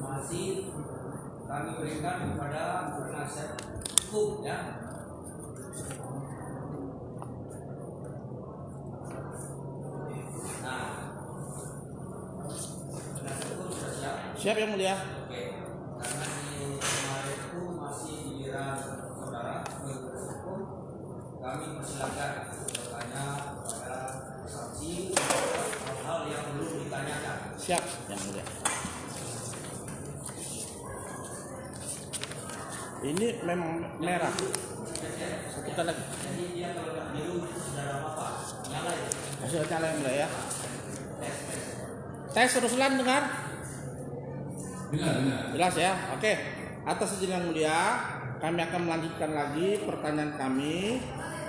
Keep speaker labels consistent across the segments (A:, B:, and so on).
A: informasi kami berikan kepada penasihat hukum ya. Nah, penasihat hukum sudah siap?
B: Siap yang mulia.
A: Oke, karena ini kemarin itu masih giliran saudara penasihat hukum, kami persilakan bertanya kepada saksi hal-hal yang belum ditanyakan.
B: Siap yang mulia. Ini memang merah. Satu kali lagi.
A: Jadi dia kalau nggak biru sudah ada apa? Nyala ya?
B: Sudah nyala yang mulia ya. Tes Ruslan dengar?
C: Dengar.
B: Jelas ya? Oke. Atas izin yang mulia, kami akan melanjutkan lagi pertanyaan kami.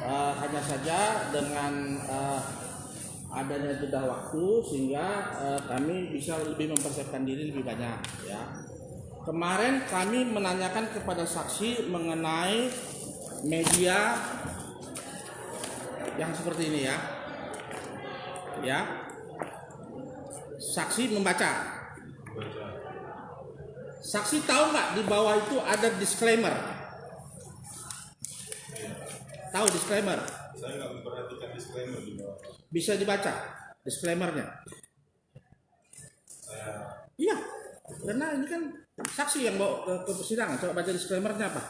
B: Hanya saja dengan adanya jeda waktu sehingga kami bisa lebih mempersiapkan diri lebih banyak ya. Kemarin kami menanyakan kepada saksi mengenai media yang seperti ini ya. Ya. Saksi membaca. Saksi tahu nggak di bawah itu ada disclaimer? Tahu disclaimer?
C: Saya nggak memperhatikan disclaimer di bawah.
B: Bisa dibaca disclaimernya. Iya, karena ini kan saksi yang bawa ke persidangan. Coba baca disclaimernya apa?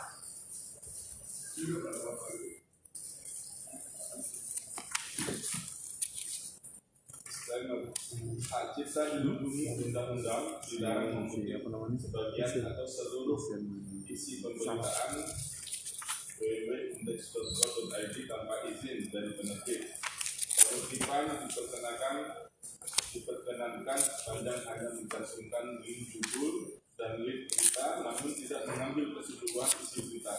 C: Disclaimer. Hak cipta dilindungi undang-undang dilarang mengutip sebagian atau seluruh isi pemberitaan www.indeks.co.id tanpa izin dari penerbit. Pengutipan diperkenankan sepanjang hanya mencantumkan link judul dan link berita, namun tidak mengambil keseluruhan isi berita,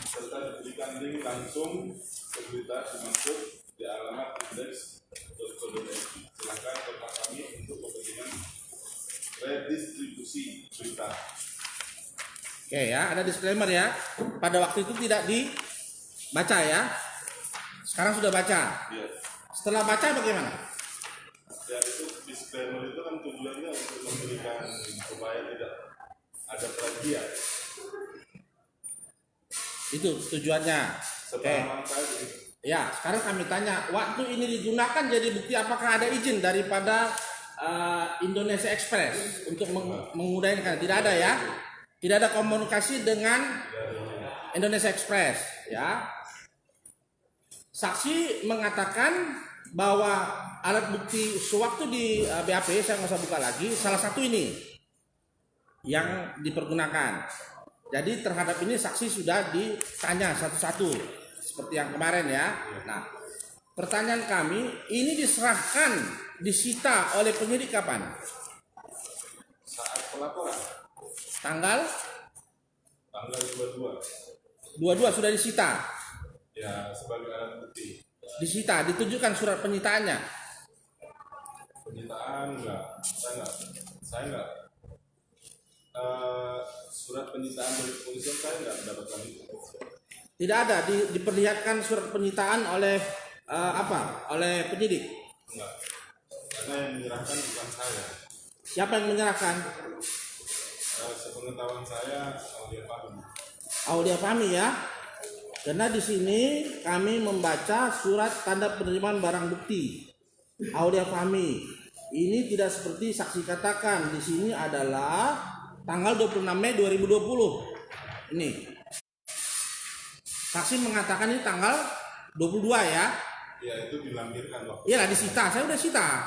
C: serta diberikan link langsung ke berita dimaksud di alamat indeks.co.id. Silakan kontak kami untuk kepentingan redistribusi berita.
B: Oke ya, ada disclaimer ya. Pada waktu itu tidak dibaca ya. Sekarang sudah baca.
C: Ya.
B: Setelah baca bagaimana?
C: Ya, itu disclaimer itu kan tujuannya untuk memberikan supaya tidak ada plagiat.
B: Itu tujuannya. Oke.
C: Sepaham saya begitu.
B: Ya, sekarang kami tanya, waktu ini digunakan jadi bukti apakah ada izin daripada Indonesia Express untuk mengudahkan? Tidak ada ya. Tidak ada komunikasi dengan Indonesia Express ya. Saksi mengatakan bahwa alat bukti sewaktu di BAP, saya nggak usah buka lagi, salah satu ini yang dipergunakan. Jadi terhadap ini saksi sudah ditanya satu-satu seperti yang kemarin ya. Nah, pertanyaan kami, ini diserahkan, disita oleh penyidik kapan?
C: Saat pelaporan
B: Tanggal
C: tanggal 22
B: sudah disita.
C: ya, sebagai alat bukti.
B: Disita, ditujukan surat penyitaannya.
C: Penyitaan saya enggak surat penyitaan dari kepolisian saya enggak mendapatkan itu.
B: Tidak ada diperlihatkan surat penyitaan oleh oleh penyidik.
C: Enggak, karena yang menyerahkan bukan saya.
B: Siapa yang menyerahkan?
C: Sepengetahuan saya Aulia Fahmi.
B: Aulia Fahmi ya. Karena di sini kami membaca surat tanda penerimaan barang bukti Aulia Fahmi. Ini tidak seperti saksi katakan. Di sini adalah tanggal 26 Mei 2020. Ini. Saksi mengatakan ini tanggal 22 ya.
C: Ya, itu dilampirkan waktu.
B: Iya, disita. Saya udah sita.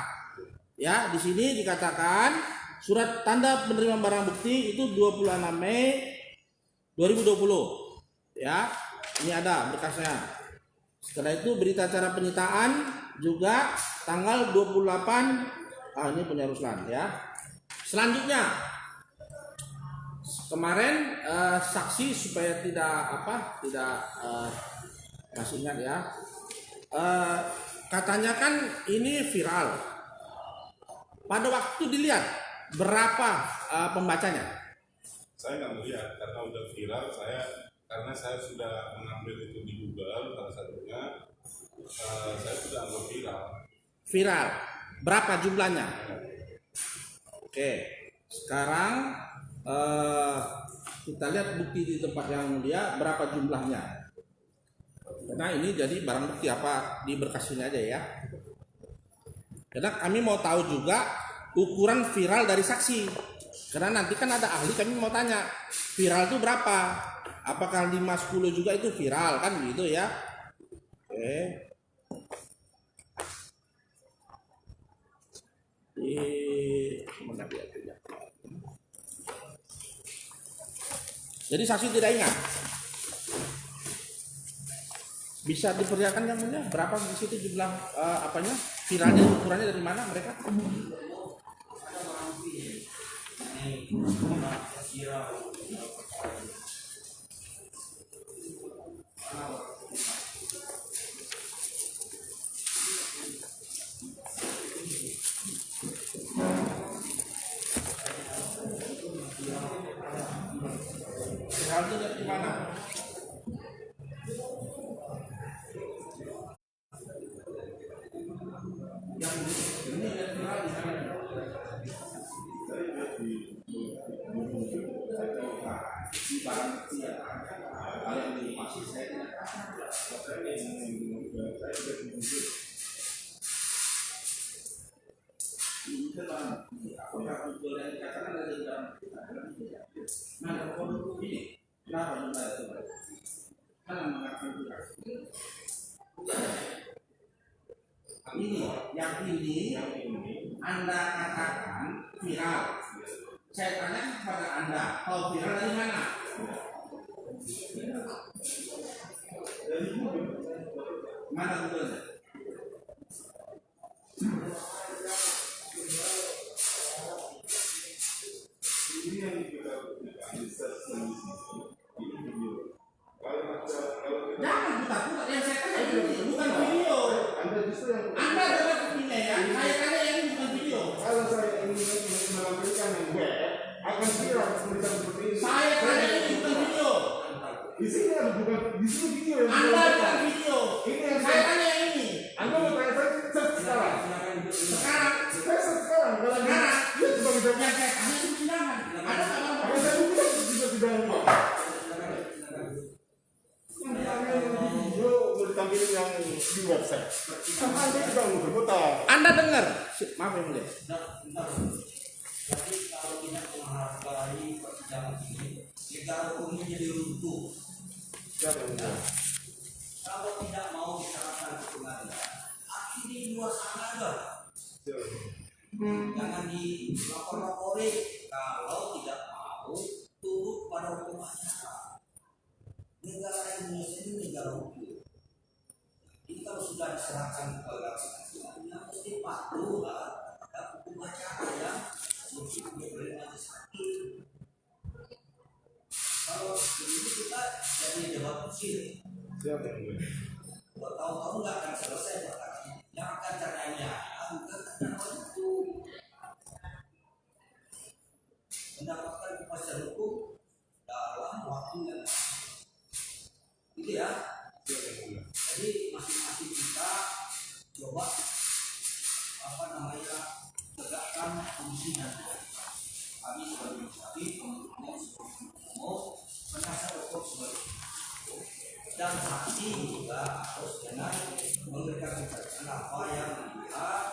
B: Ya, di sini dikatakan surat tanda penerimaan barang bukti itu 26 Mei 2020. Ya, ini ada berkasnya. Setelah itu berita acara penyitaan juga tanggal 28. Ini punya Ruslan ya. Selanjutnya kemarin saksi supaya tidak masih ingat ya. Katanya kan ini viral. Pada waktu dilihat berapa pembacanya?
C: Saya nggak melihat karena udah viral. Karena saya sudah mengambil itu di Google salah satunya, saya sudah anggap viral.
B: Viral. Berapa jumlahnya? Oke. Sekarang kita lihat bukti di tempat yang mulia berapa jumlahnya. Karena ini jadi barang bukti apa di berkas ini aja ya. Karena kami mau tahu juga ukuran viral dari saksi. Karena nanti kan ada ahli, kami mau tanya viral itu berapa? Apakah 5-10 juga itu viral kan gitu ya? Oke. Mana dia? Jadi saksi tidak ingat. Bisa diperlihatkan yang mulia berapa di situ jumlah apanya? Viralnya ukurannya dari mana mereka? Viralnya dari mana? Yang ini ada viral di sana. Di barang bukti ya. Kalau yang di masih saya tidak ini yang ini Anda katakan viral. Saya tanya kepada Anda, kalau viral dari mana? Mana Google-nya?
C: Ini yang kita research di video. Kalau
B: Jangan putar-putar, yang saya tanya ini bukan video.
C: Anda justru yang
B: Anda adalah pembina ya, saya tanya yang ini bukan video.
C: kalau saya ingin menampilkan yang web akan viral seperti ini.
B: Saya tanya ini bukan video.
C: Di sini ada bukan di sini video yang
B: Anda bukan video.
C: Ini yang
B: Saya tanya yang ini.
C: Anda mau tanya saya search sekarang.
B: Sekarang,
C: Saya search sekarang. Kalau
B: sekarang,
C: dia juga bisa
B: yang saya tanya itu persidangan. Ada apa?
C: Kalau saya bilang juga tidak ini. Video mau ditampilin yang di website. Sama Anda juga muter-muter.
B: Anda dengar? Maaf yang mulia.
A: Jadi kalau tidak menghargai persidangan ini, negara hukumnya jadi runtuh.
C: Siapa yang muter?
A: Kalau tidak mau diserahkan ke pengadilan, akhirnya di luar sana aja. Jangan dilapor-lapori kalau tidak mau turut pada hukum acara. Negara Indonesia ini negara hukum. Jadi kalau sudah diserahkan kepada pengadilan, ya mesti patuh pada hukum acara yang mungkin diberi majelis. Kalau begini kita jadi debat kusir.
C: Siapa yang muter?
A: Bertahun-tahun nggak akan selesai perkara ini. Yang akan caranya bukan karena itu mendapatkan kepastian hukum dalam waktu yang gitu ya. Jadi masing-masing kita coba tegakkan fungsinya. Kami sebagai masyarakat, mau penasihat hukum sebagai dan saksi juga harus dengan memberikan keterangan apa yang dilihat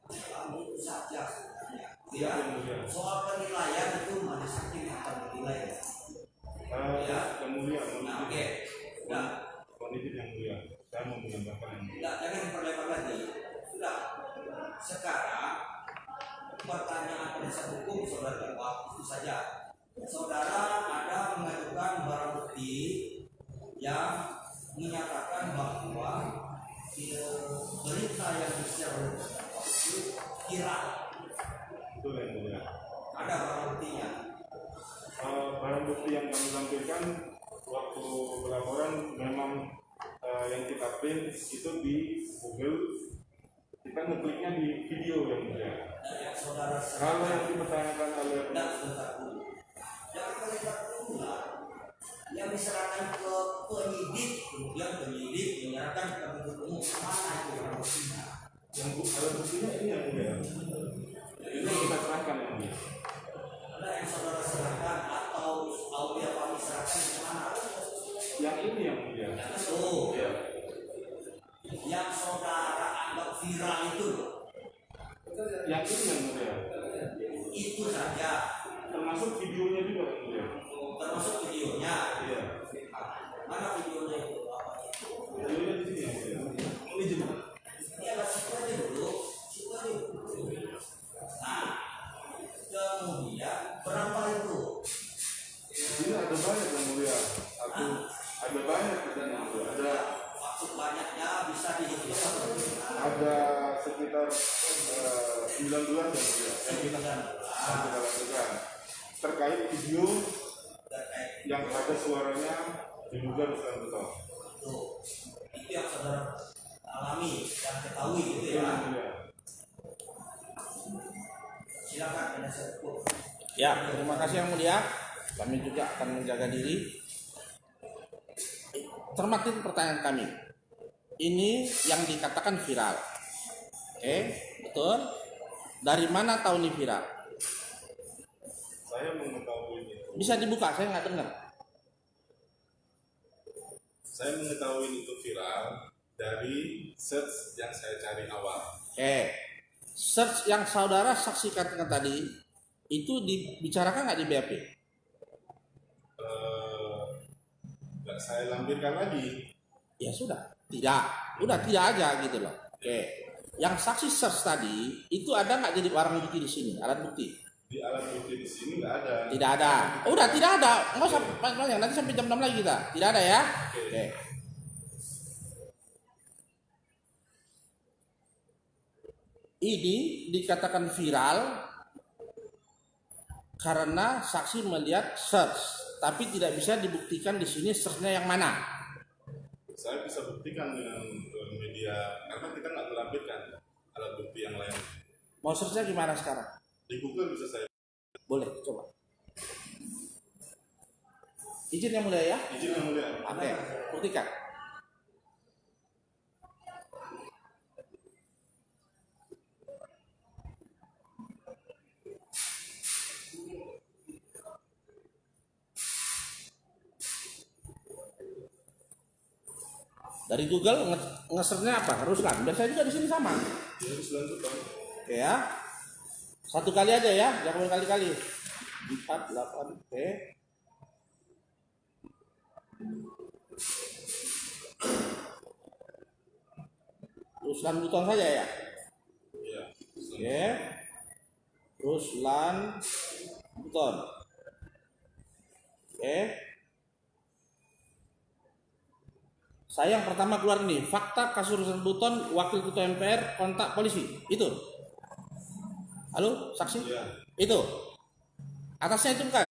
A: dalam itu saja sebenarnya. Ya, soal penilaian itu majelis hakim yang akan menilai. Ya,
C: yang mulia,
A: nah, oke. Nah,
C: kondisi yang mulia. Saya mau menambahkan yang mulia.
A: tidak, jangan diperlebar lagi. Sudah. Sekarang pertanyaan penasihat hukum saudara jawab itu saja. Saudara ada mengajukan barang bukti yang menyatakan bahwa berita yang di-share oleh itu kira.
C: Betul yang mulia.
A: Ada barang buktinya.
C: Barang bukti yang kami tampilkan waktu pelaporan memang yang kita print itu di Google. Kita ngekliknya di video yang mulia.
A: Dan yang saudara
C: Kalau yang dipertanyakan oleh
A: tidak sebentar dulu. Jangan melihat dulu lah. Yang diserahkan ke penyidik, kemudian penyidik menyerahkan ke penuntut umum. Mana itu barang buktinya?
C: yang alat buktinya ini yang mulia. Ini kita serahkan yang
A: itu saja.
C: Termasuk videonya juga yang mulia.
A: Termasuk videonya.
C: Iya.
A: Mana videonya itu? Apa itu?
C: Videonya di sini yang mulia. Ini juga.
A: Ini ada situ aja dulu. Situ aja dulu. Nah, kemudian berapa itu?
C: Di sini ada banyak yang mulia. Ada banyak yang mulia. Ada
A: Maksud banyaknya bisa dihitung atau tidak?
C: ada sekitar 19 yang mulia yang kita lakukan terkait video yang ada suaranya diduga Ruslan Buton.
A: Itu yang saudara alami, yang ketahui gitu
C: Yang
A: ya.
C: mulia.
A: Silakan penasihat hukum.
B: Ya, terima kasih yang mulia. Kami juga akan menjaga diri. Cermatin pertanyaan kami. Ini yang dikatakan viral. Oke, betul. Dari mana tahu ini viral?
C: Saya mengetahui itu.
B: Bisa dibuka, saya nggak dengar.
C: Saya mengetahui itu viral dari search yang saya cari awal.
B: Oke, search yang saudara saksikan tadi itu dibicarakan nggak di BAP?
C: Nggak saya lampirkan lagi.
B: Ya sudah, udah tidak aja gitu loh. Oke, yang saksi search tadi itu ada nggak jadi barang bukti di sini, alat bukti?
C: Di alat bukti di sini nggak ada.
B: Tidak ada. Udah tidak ada. Nggak usah banyak. Nanti sampai jam 6 lagi kita. Tidak ada ya. Oke. Ini dikatakan viral karena saksi melihat search, tapi tidak bisa dibuktikan di sini searchnya yang mana.
C: Saya bisa buktikan dengan media karena kita nggak melampirkan alat bukti yang lain.
B: Mau searchnya gimana sekarang?
C: Di Google bisa saya.
B: Boleh, coba. Izin yang mulia ya.
C: Izin yang mulia.
B: Oke, buktikan. Dari Google nge-search-nya apa? Ruslan. Biasanya juga di sini sama.
C: Ini Ruslan Buton.
B: Oke ya. Satu kali aja ya, jangan berkali-kali. 4, 8, oke. Ruslan Buton saja ya.
C: Iya.
B: Oke. Ruslan Buton. Oke. Saya yang pertama keluar nih, fakta kasus Ruslan Buton, Wakil Ketua MPR kontak polisi. Itu. Halo, saksi?
C: Iya.
B: Itu. Atasnya itu bukan?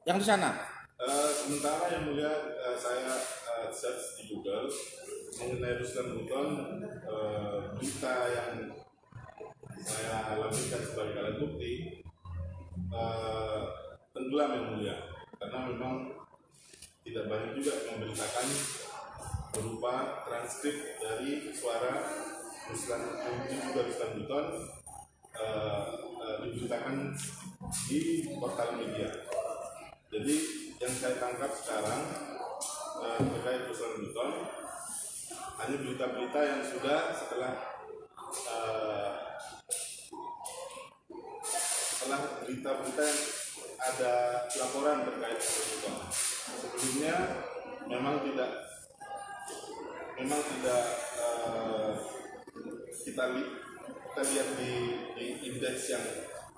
B: Yang di sana.
C: Sementara yang mulia saya search di Google mengenai Ruslan Buton, berita yang saya lampirkan sebagai alat bukti tenggelam yang mulia karena memang tidak banyak juga memberitakan berupa transkrip dari suara Ruslan Buton diberitakan di portal media. Jadi yang saya tangkap sekarang terkait Ruslan Buton hanya berita-berita yang sudah setelah berita-berita yang ada laporan terkait Ruslan Buton. Sebelumnya memang tidak kita lihat di indeks yang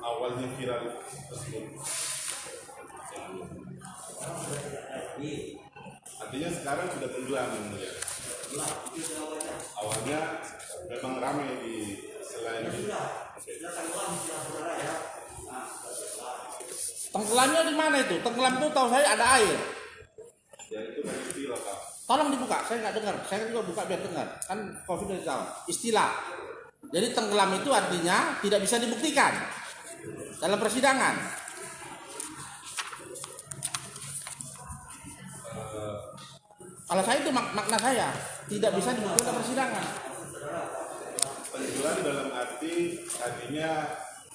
C: awalnya viral tersebut. Artinya sekarang sudah tenggelam yang mulia. Awalnya memang ramai di selain
B: Tenggelamnya di mana itu? Tenggelam itu tahu saya ada air.
C: ya itu kan istilah Pak.
B: Tolong dibuka, saya nggak dengar. Saya juga buka biar dengar. Kan confidential. Istilah. Jadi tenggelam itu artinya tidak bisa dibuktikan dalam persidangan. Kalau saya itu makna saya tidak bisa dibuktikan dalam persidangan.
C: Tenggelam dalam arti artinya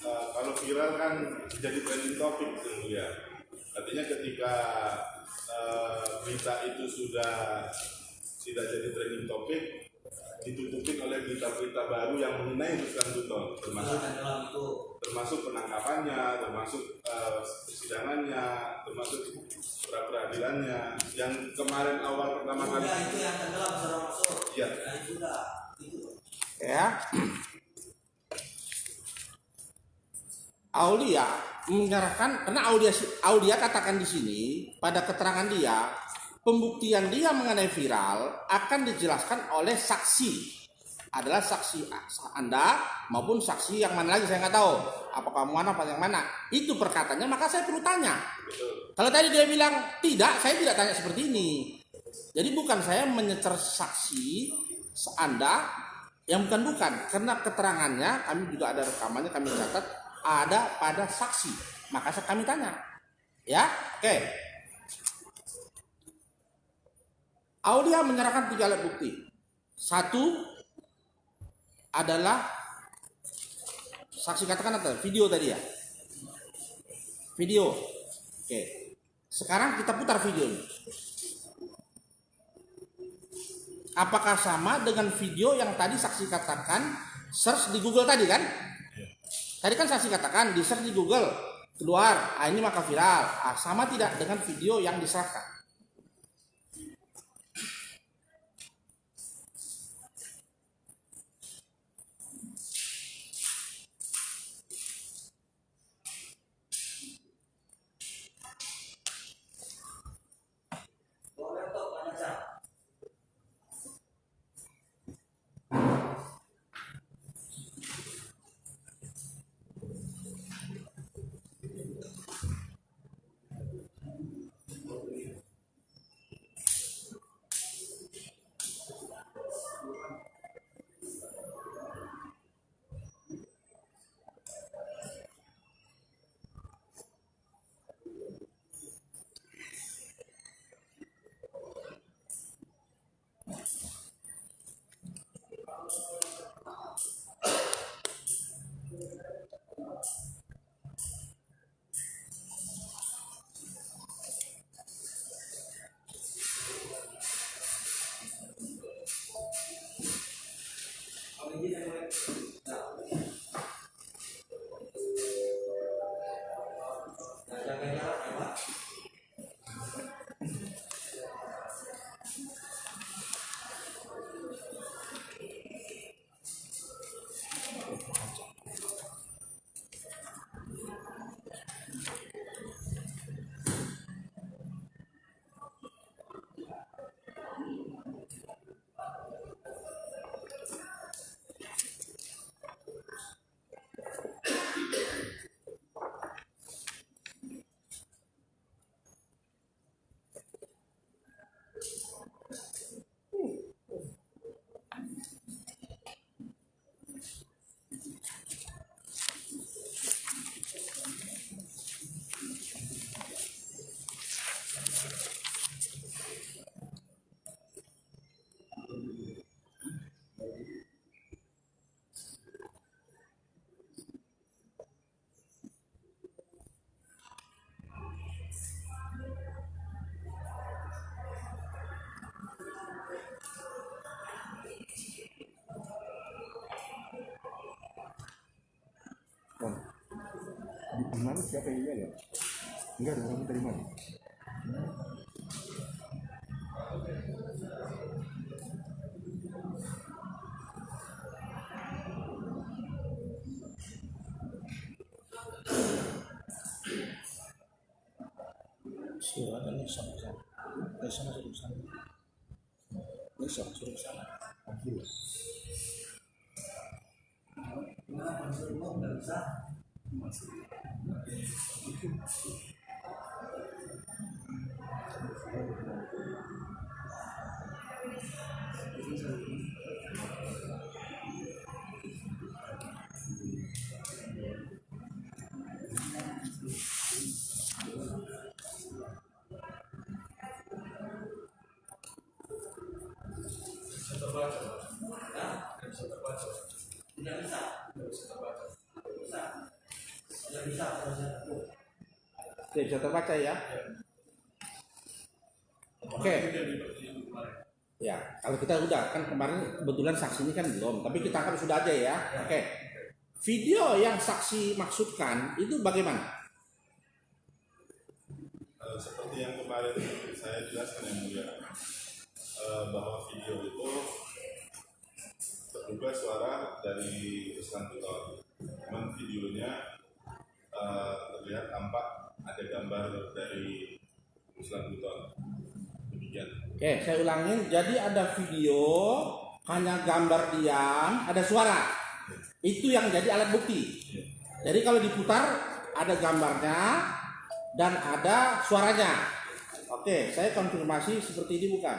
C: kalau viral kan jadi trending topik ya. Artinya ketika berita itu sudah tidak jadi trending topik, ditutupin oleh berita-berita baru yang mengenai Ruslan Buton, termasuk penangkapannya, termasuk persidangannya, termasuk peradilannya. Yang kemarin awal pertama kali
A: itu yang tenggelam sudah masuk.
C: Iya.
A: Nah, itu dah. Itu.
B: Ya. Aulia menyerahkan, karena Aulia katakan di sini pada keterangan dia, pembuktian dia mengenai viral akan dijelaskan oleh saksi, adalah saksi Anda maupun saksi yang mana lagi saya nggak tahu, apakah mana apa yang mana. Itu perkataannya, maka saya perlu tanya. Kalau tadi dia bilang tidak, saya tidak tanya seperti ini. Jadi bukan saya menyecer saksi Anda yang bukan, karena keterangannya kami juga ada rekamannya, kami catat ada pada saksi, maka kami tanya, ya, oke. Aulia menyerahkan 3 alat bukti. Satu adalah saksi katakan apa? Video tadi ya, video. Oke, sekarang kita putar videonya. Apakah sama dengan video yang tadi saksi katakan search di Google tadi kan? Tadi kan saksi katakan di search di Google keluar, ini maka viral. Sama tidak dengan video yang diserahkan?
D: Di mana siapa yang ya? Enggak ada orang dari mana?
B: Surat ini sama-sama. Sama suruh sana. Besok suruh sana. Oke, bisa terbaca ya. Oke. Ya, kalau kita udah kan kemarin kebetulan saksi ini kan belum, tapi kita akan sudah aja ya. Oke. Video yang saksi maksudkan itu bagaimana?
C: Seperti yang kemarin saya jelaskan yang mulia, bahwa video itu terduga suara dari Ruslan Buton. Cuman videonya terlihat tampak ada gambar dari Ruslan Buton. Demikian.
B: Oke, saya ulangin. Jadi ada video, hanya gambar diam, ada suara. Itu yang jadi alat bukti. Jadi kalau diputar ada gambarnya dan ada suaranya. Oke, saya konfirmasi seperti ini bukan?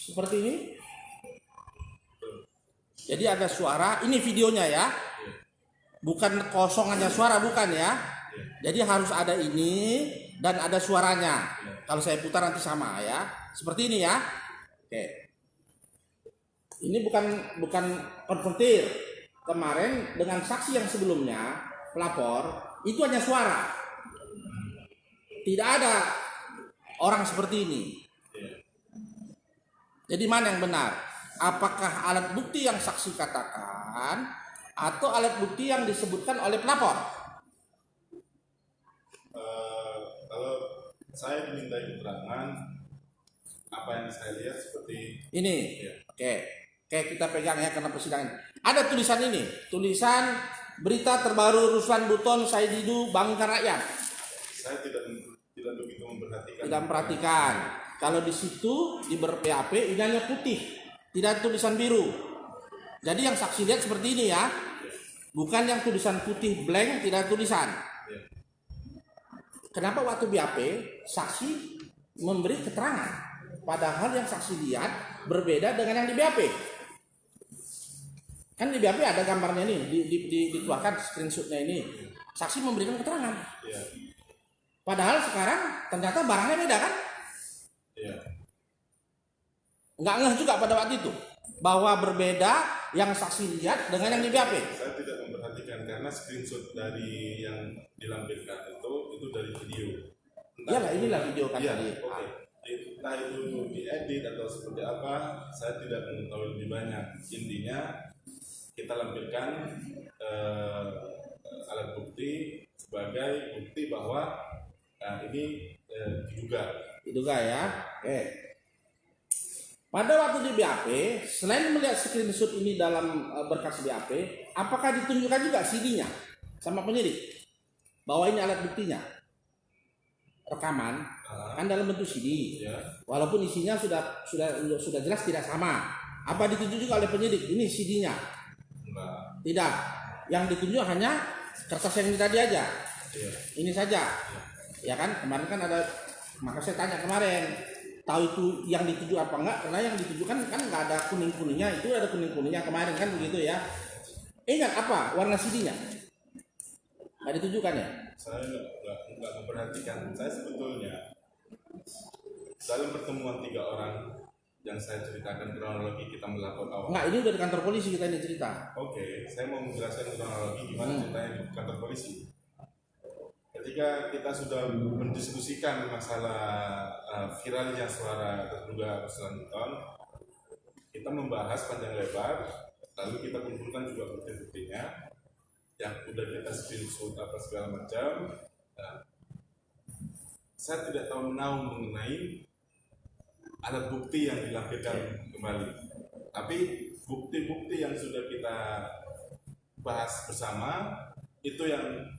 B: Seperti ini. Jadi ada suara, ini videonya ya. Bukan kosong hanya suara, bukan ya. Jadi harus ada ini dan ada suaranya. Kalau saya putar nanti sama ya. Seperti ini ya. Oke. Ini bukan konfrontir. Kemarin dengan saksi yang sebelumnya, pelapor, itu hanya suara. Tidak ada orang seperti ini. Jadi mana yang benar? Apakah alat bukti yang saksi katakan atau alat bukti yang disebutkan oleh pelapor?
C: Kalau saya diminta keterangan, apa yang saya lihat seperti
B: Ini.
C: ya.
B: Oke. Oke, kita pegang ya karena persidangan. Ada tulisan ini, tulisan berita terbaru Ruslan Buton Saididu Bangka Rakyat.
C: Saya tidak begitu memperhatikan.
B: Tidak memperhatikan. Kalau di situ di ber-PAP ini hanya putih, tidak tulisan biru. Jadi yang saksi lihat seperti ini ya, bukan yang tulisan putih blank tidak tulisan. Kenapa waktu BAP saksi memberi keterangan, padahal yang saksi lihat berbeda dengan yang di BAP? Kan di BAP ada gambarnya nih, dikeluarkan screenshotnya ini. Saksi memberikan keterangan. Padahal sekarang ternyata barangnya beda kan? Nggak ngeh juga pada waktu itu bahwa berbeda yang saksi lihat dengan yang di BAP.
C: Saya tidak memperhatikan karena screenshot dari yang dilampirkan itu dari video.
B: Iyalah, inilah video kan
C: Iya,
B: tadi.
C: oke. Entah itu diedit atau seperti apa, saya tidak mengetahui lebih banyak. Intinya kita lampirkan alat bukti sebagai bukti bahwa ini diduga
B: ya. Oke. Pada waktu di BAP, selain melihat screenshot ini dalam berkas BAP, apakah ditunjukkan juga CD-nya sama penyidik bahwa ini alat buktinya? Rekaman kan dalam bentuk CD. Walaupun isinya sudah jelas tidak sama. Apa ditunjuk juga oleh penyidik? Ini CD-nya. Tidak. Yang ditunjuk hanya kertas yang tadi aja. Ini saja. Ya kan? Kemarin kan ada, maka saya tanya kemarin, tahu itu yang dituju apa enggak? Karena yang ditujukan kan nggak ada kuning-kuningnya, itu ada kuning-kuningnya kemarin kan begitu ya. Ingat apa warna CD-nya? Nggak ditujukan ya?
C: Saya nggak memperhatikan. Saya sebetulnya dalam pertemuan 3 orang yang saya ceritakan kronologi kita melapor awal.
B: Enggak, ini udah di kantor polisi kita ini cerita.
C: Oke, saya mau menjelaskan kronologi gimana ceritanya di kantor polisi. Ketika kita sudah mendiskusikan masalah viralnya suara terduga Ruslan Buton, kita membahas panjang lebar, lalu kita kumpulkan juga bukti-buktinya yang udah kita screenshot apa segala macam. Saya tidak tahu menahu mengenai alat bukti yang dilampirkan kembali, tapi bukti-bukti yang sudah kita bahas bersama itu yang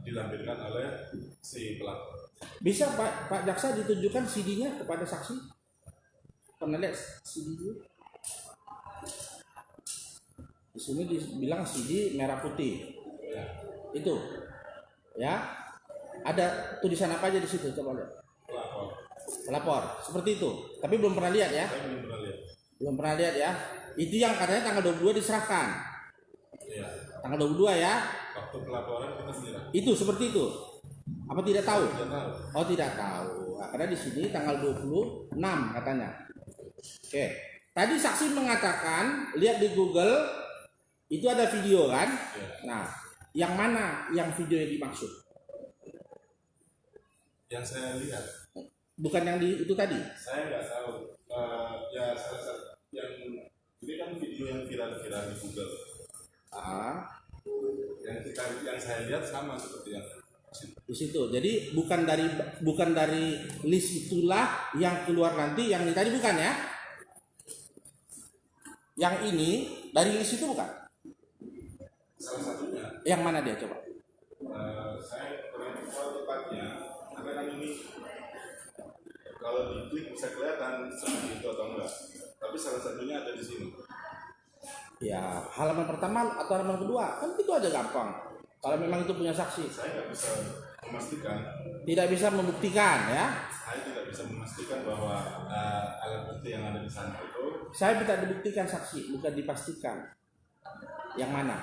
C: dilampirkan oleh si pelapor.
B: Bisa Pak Jaksa ditunjukkan CD-nya kepada saksi? Pernah lihat CD itu? Di sini dibilang CD merah putih. Itu. Ya. Ada tulisan apa aja di situ? Coba lihat. Pelapor. Seperti itu. Tapi belum pernah lihat ya?
C: Saya belum pernah lihat.
B: Belum pernah lihat ya? Itu yang katanya tanggal 22 diserahkan.
C: Iya.
B: Tanggal 22 ya?
C: Waktu pelaporan kita menyerah.
B: Itu seperti itu. Apa tidak tahu?
C: Tidak tahu.
B: Oh, tidak tahu. Nah, karena di sini tanggal 26 katanya. Oke. Tadi saksi mengatakan lihat di Google itu ada video kan?
C: Ya.
B: Nah, yang mana yang video yang dimaksud?
C: Yang saya lihat,
B: Bukan yang di itu tadi.
C: saya nggak tahu. Ya salah satu yang ini kan video yang viral-viral di Google.
B: Ah,
C: Yang saya lihat sama seperti yang
B: di situ. Jadi bukan dari list itulah yang keluar nanti, yang ini tadi bukan ya? Yang ini dari list itu bukan?
C: salah satunya.
B: Yang mana dia coba?
C: Saya kurang tahu tepatnya, karena kan ini kalau diklik bisa kelihatan seperti itu atau enggak. Tapi salah satunya ada di sini.
B: Ya, halaman pertama atau halaman kedua kan itu aja gampang. Kalau memang itu punya saksi,
C: Saya nggak bisa memastikan.
B: tidak bisa membuktikan ya.
C: Saya tidak bisa memastikan bahwa alat bukti yang ada di sana itu.
B: Saya tidak dibuktikan saksi, bukan dipastikan. Yang mana?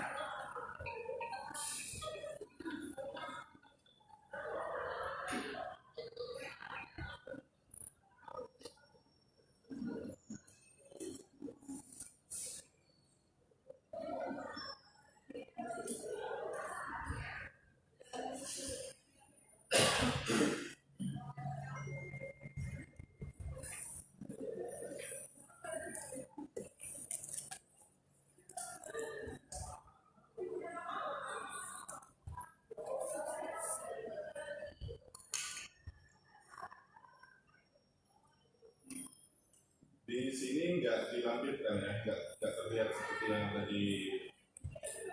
C: Di sini nggak dilampirkan ya, nggak terlihat seperti yang ada di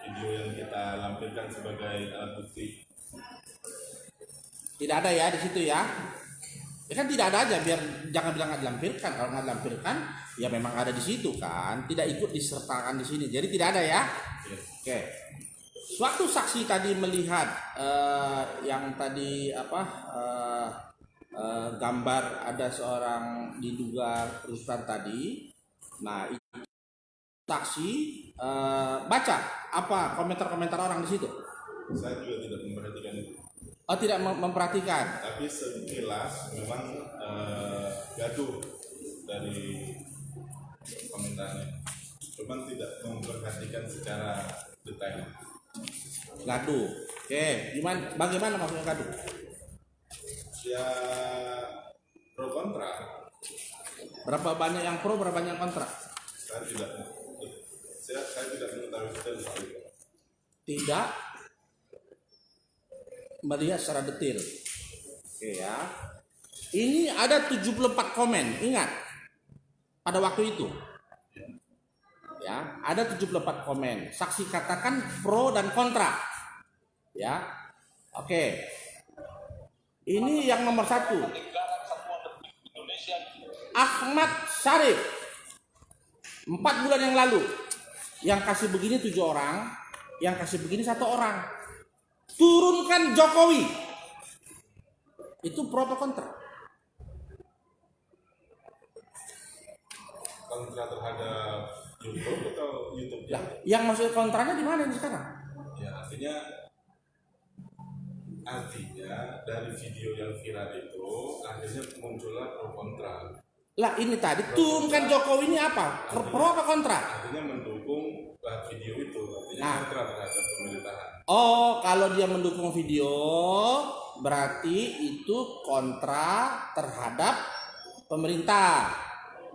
C: video yang kita lampirkan sebagai alat bukti.
B: Tidak ada ya di situ ya. Ya kan tidak ada aja, biar jangan bilang nggak dilampirkan. Kalau nggak dilampirkan, ya memang ada di situ kan. Tidak ikut disertakan di sini. Jadi tidak ada ya.
C: Ya.
B: Oke. Suatu saksi tadi melihat yang tadi gambar ada seorang diduga kerusuhan tadi. Nah, itu saksi baca apa komentar-komentar orang di situ.
C: Saya juga tidak memperhatikan itu.
B: Oh, tidak memperhatikan.
C: Tapi sekilas memang gaduh dari komentarnya. Cuman tidak memperhatikan secara detail.
B: Gaduh. Oke, bagaimana maksudnya gaduh?
C: Ya pro kontra.
B: Berapa banyak yang pro, berapa banyak yang kontra?
C: Saya tidak mengetahui detail soal itu.
B: Tidak melihat secara detail. Oke ya. Ini ada 74 komen, ingat. Pada waktu itu. Ya, ada 74 komen. Saksi katakan pro dan kontra. Ya. Oke. Ini yang nomor 1. Ahmad Syarif. 4 bulan yang lalu. Yang kasih begini 7 orang, yang kasih begini 1 orang. Turunkan Jokowi. Itu pro atau kontra?
C: Kontra terhadap YouTube atau YouTube?
B: Lah, yang maksud kontranya di mana ini sekarang?
C: Ya artinya dari video yang viral itu akhirnya muncullah pro kontra.
B: Lah ini tadi turunkan Jokowi ini apa? Pro apa kontra?
C: Artinya mendukung video itu, artinya
B: Nah.
C: kontra terhadap pemerintahan.
B: Oh, kalau dia mendukung video berarti itu kontra terhadap pemerintah.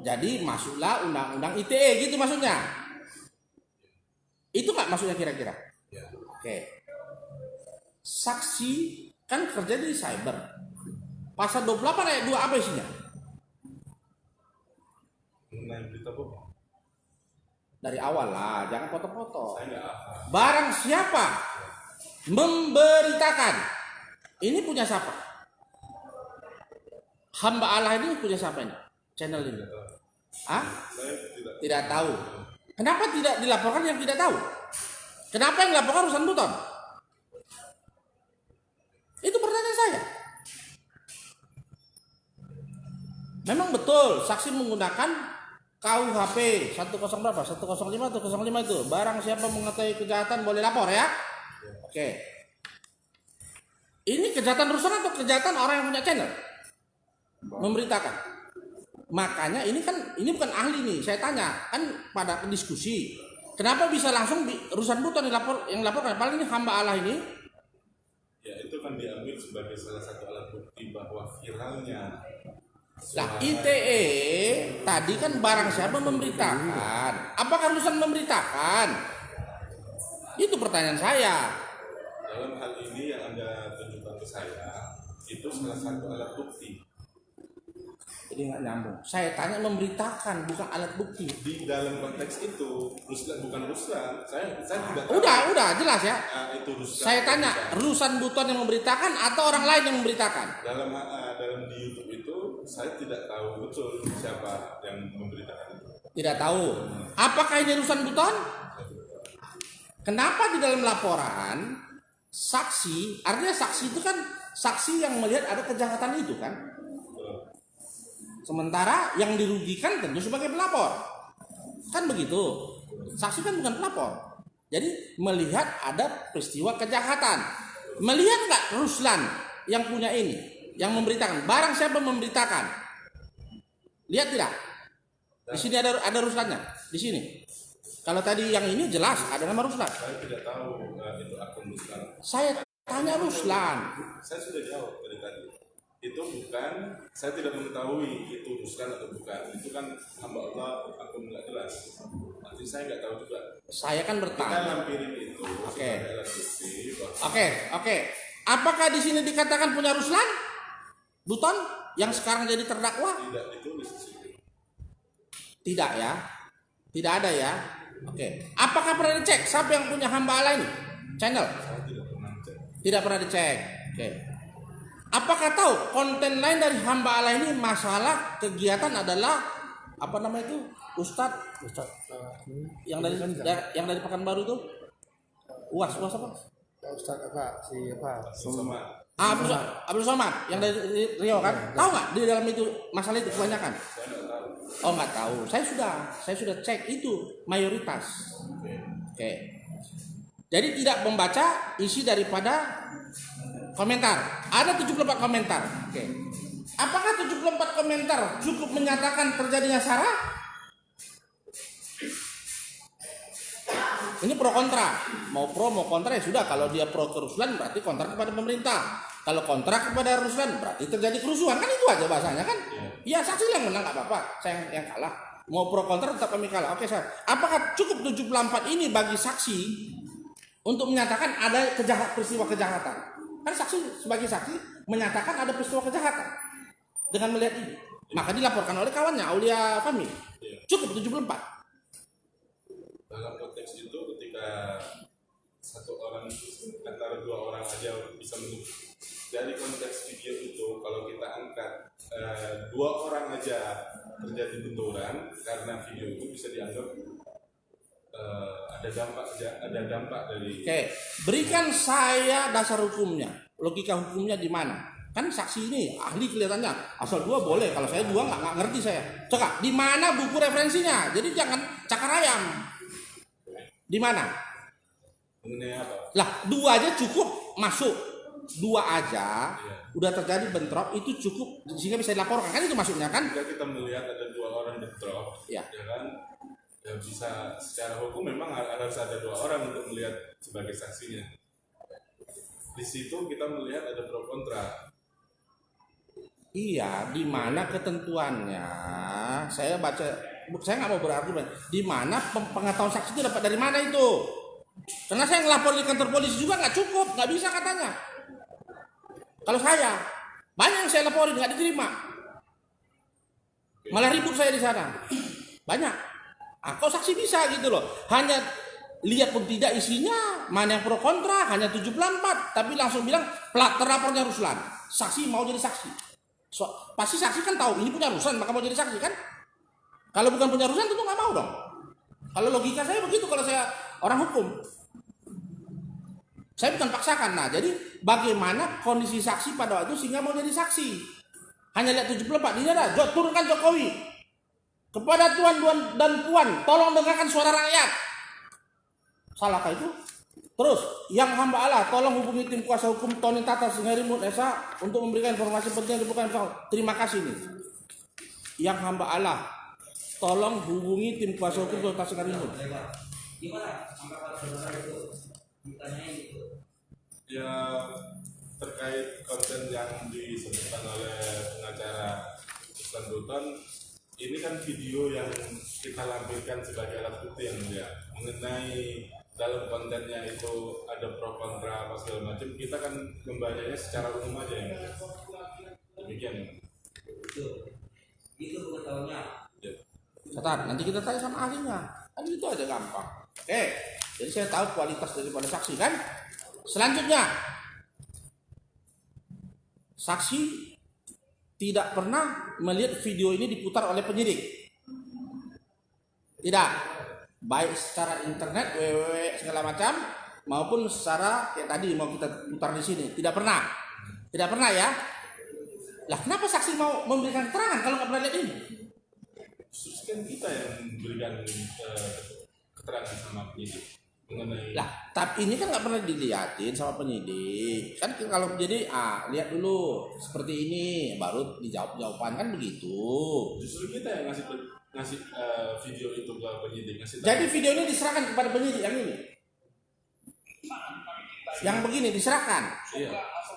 B: Jadi masuklah undang-undang ITE gitu maksudnya. Itu nggak maksudnya kira-kira?
C: Ya.
B: Oke. Saksi kan kerja di cyber. Pasal 28 ayat 2 apa isinya?
C: Mengenai berita bohong,
B: Dari awal lah, jangan foto-foto.
C: saya nggak hafal.
B: Barang siapa memberitakan, ini punya siapa? Hamba Allah ini punya siapa ini? Channel ini? Ah?
C: Saya
B: Tidak tahu. Kenapa tidak dilaporkan yang tidak tahu? Kenapa yang dilaporkan urusan Buton? Itu pertanyaan saya. Memang betul saksi menggunakan KUHP 10 berapa? 105 atau 05 itu. Barang siapa mengetahui kejahatan boleh lapor ya. Oke. Ini kejahatan Ruslan atau kejahatan orang yang punya channel? Memberitakan. Makanya ini bukan ahli nih. Saya tanya kan pada diskusi. Kenapa bisa langsung Ruslan Buton yang laporkan? Paling ini hamba Allah ini.
C: Ya itu kan diambil sebagai salah satu alat bukti bahwa viralnya.
B: Nah ITE tadi kan barang siapa memberitakan? Apakah Ruslan memberitakan? Itu pertanyaan saya.
C: Dalam hal ini yang Anda tunjukkan ke saya itu salah satu alat bukti.
B: Jadi nggak nyambung. Saya tanya memberitakan, bukan alat bukti.
C: Di dalam konteks itu Ruslan bukan Ruslan. Saya tidak tahu.
B: Udah jelas ya.
C: Itu Ruslan.
B: Saya tanya, Ruslan Buton yang memberitakan atau orang lain yang memberitakan?
C: Dalam di YouTube itu saya tidak tahu betul siapa yang memberitakan itu.
B: Tidak tahu. Apakah ini Ruslan Buton? Kenapa di dalam laporan saksi, artinya saksi itu kan saksi yang melihat ada kejahatan itu kan? Sementara yang dirugikan tentu sebagai pelapor. Kan begitu. Saksi kan bukan pelapor. Jadi melihat ada peristiwa kejahatan. Melihat nggak Ruslan yang punya ini, yang memberitakan? Barang siapa memberitakan? Lihat tidak? Di sini ada Ruslannya. Di sini. Kalau tadi yang ini jelas ada nama Ruslan.
C: Saya tidak tahu itu akun Ruslan.
B: Saya tanya Ruslan.
C: Saya sudah jawab dari tadi. Itu bukan, saya tidak mengetahui itu Ruslan atau bukan. Itu kan hamba Allah akun nggak jelas. Nanti saya nggak tahu juga.
B: Saya kan
C: Kita
B: bertanya.
C: lampirin itu sebagai alat bukti.
B: Oke. Apakah di sini dikatakan punya Ruslan Buton yang sekarang jadi terdakwa?
C: Tidak ditulis di situ.
B: Tidak ya. Tidak ada ya. Oke. Apakah pernah dicek siapa yang punya hamba Allah ini? Channel?
C: Saya tidak pernah cek.
B: Tidak pernah dicek. Oke. Apakah tahu konten lain dari hamba Allah ini masalah kegiatan adalah apa nama itu? Ustadz yang dari Pekanbaru itu? UAS apa?
E: Ustadz apa?
C: Sama.
B: Abdul Somad yang dari Riau kan? Tahu nggak di dalam itu masalah itu kebanyakan?
C: Saya nggak tahu.
B: Oh nggak tahu. Saya sudah cek itu mayoritas. Oke. Jadi tidak membaca isi daripada komentar. Ada 74 komentar. Oke. Apakah 74 komentar cukup menyatakan terjadinya SARA? Ini pro kontra. Mau pro mau kontra ya sudah. Kalau dia pro ke Ruslan berarti kontra kepada pemerintah. Kalau kontra kepada Ruslan berarti terjadi kerusuhan. Kan itu aja bahasanya kan? Ya saksi yang menang nggak apa-apa. Saya yang kalah. Mau pro kontra tetap kami kalah. Oke, saya. Apakah cukup 74 ini bagi saksi untuk menyatakan ada peristiwa kejahatan? Kan saksi sebagai saksi menyatakan ada peristiwa kejahatan dengan melihat ini. Maka dilaporkan oleh kawannya Aulia Fahmi. Cukup 74.
C: Dalam konteks itu ketika satu orang antara dua orang aja bisa menunjuk. Dari konteks video itu kalau kita angkat dua orang aja terjadi benturan karena video itu bisa dianggap ada dampak dari.
B: Oke, berikan saya dasar hukumnya, logika hukumnya di mana? Kan saksi ini ahli kelihatannya, asal dua boleh, kalau saya dua nggak ngerti saya. Coba di mana buku referensinya? Jadi jangan cakar ayam. Di mana?
C: Mengenai apa?
B: Lah dua aja cukup masuk, dua aja udah terjadi bentrok itu cukup sehingga bisa dilaporkan kan itu maksudnya kan?
C: Jika kita melihat ada dua orang bentrok,
B: Ya.
C: kan? Ya bisa secara hukum memang harus ada dua orang untuk melihat sebagai saksinya. Di situ kita melihat ada pro kontra.
B: Iya, di mana ketentuannya? Saya baca, saya nggak mau berargumen. Di mana pengetahuan saksi itu dapat dari mana itu? Karena saya ngelapor di kantor polisi juga nggak cukup, nggak bisa katanya. Kalau saya banyak yang saya laporin nggak diterima, malah ribut saya di sana. Banyak. Kok saksi bisa gitu loh? Hanya lihat pun tidak isinya, mana yang pro kontra, hanya 74, tapi langsung bilang terlapornya Ruslan. Saksi mau jadi saksi. Pasti saksi kan tahu ini punya Ruslan maka mau jadi saksi kan? Kalau bukan punya Ruslan tentu nggak mau dong. Kalau logika saya begitu kalau saya orang hukum. Saya bukan paksakan. Nah, jadi bagaimana kondisi saksi pada waktu sehingga mau jadi saksi? Hanya lihat 74 ini ada turunkan Jokowi. Kepada tuan dan puan, tolong dengarkan suara rakyat. Salahkah itu? Terus, yang hamba Allah, tolong hubungi tim kuasa hukum Tony Tata Singarimut Esa untuk memberikan informasi penting yang dibutuhkan. Terima kasih nih. Yang hamba Allah, tolong hubungi tim kuasa hukum Tony Tata Singarimut.
A: Gimana tanggapan saudara itu? Ditanyain itu.
C: Ya, terkait konten yang disebutkan oleh pengacara Ustaz Buton, ini kan video yang kita lampirkan sebagai alat bukti yang mulia. Mengenai dalam kontennya itu ada pro kontra apa segala macam, kita kan membacanya secara umum aja ya. Demikian ya.
A: Itu pengetahuannya.
C: Ya.
B: Catat, nanti kita tanya sama ahlinya. Kan itu aja gampang. Jadi saya tahu kualitas daripada saksi kan. Selanjutnya, saksi tidak pernah melihat video ini diputar oleh penyidik. Tidak, baik secara internet, www segala macam, maupun secara yang tadi mau kita putar di sini. Tidak pernah ya. Lah kenapa saksi mau memberikan keterangan kalau nggak pernah lihat ini?
C: Justru kan kita yang memberikan keterangan sama penyidik mengenai.
B: Lah, tapi ini kan nggak pernah dilihatin sama penyidik. Kan kalau penyidik, lihat dulu seperti ini, baru dijawab jawaban kan begitu.
C: Justru kita yang ngasih video itu ke penyidik.
B: Jadi video ini diserahkan kepada penyidik yang ini. Yang begini diserahkan.
C: Iya,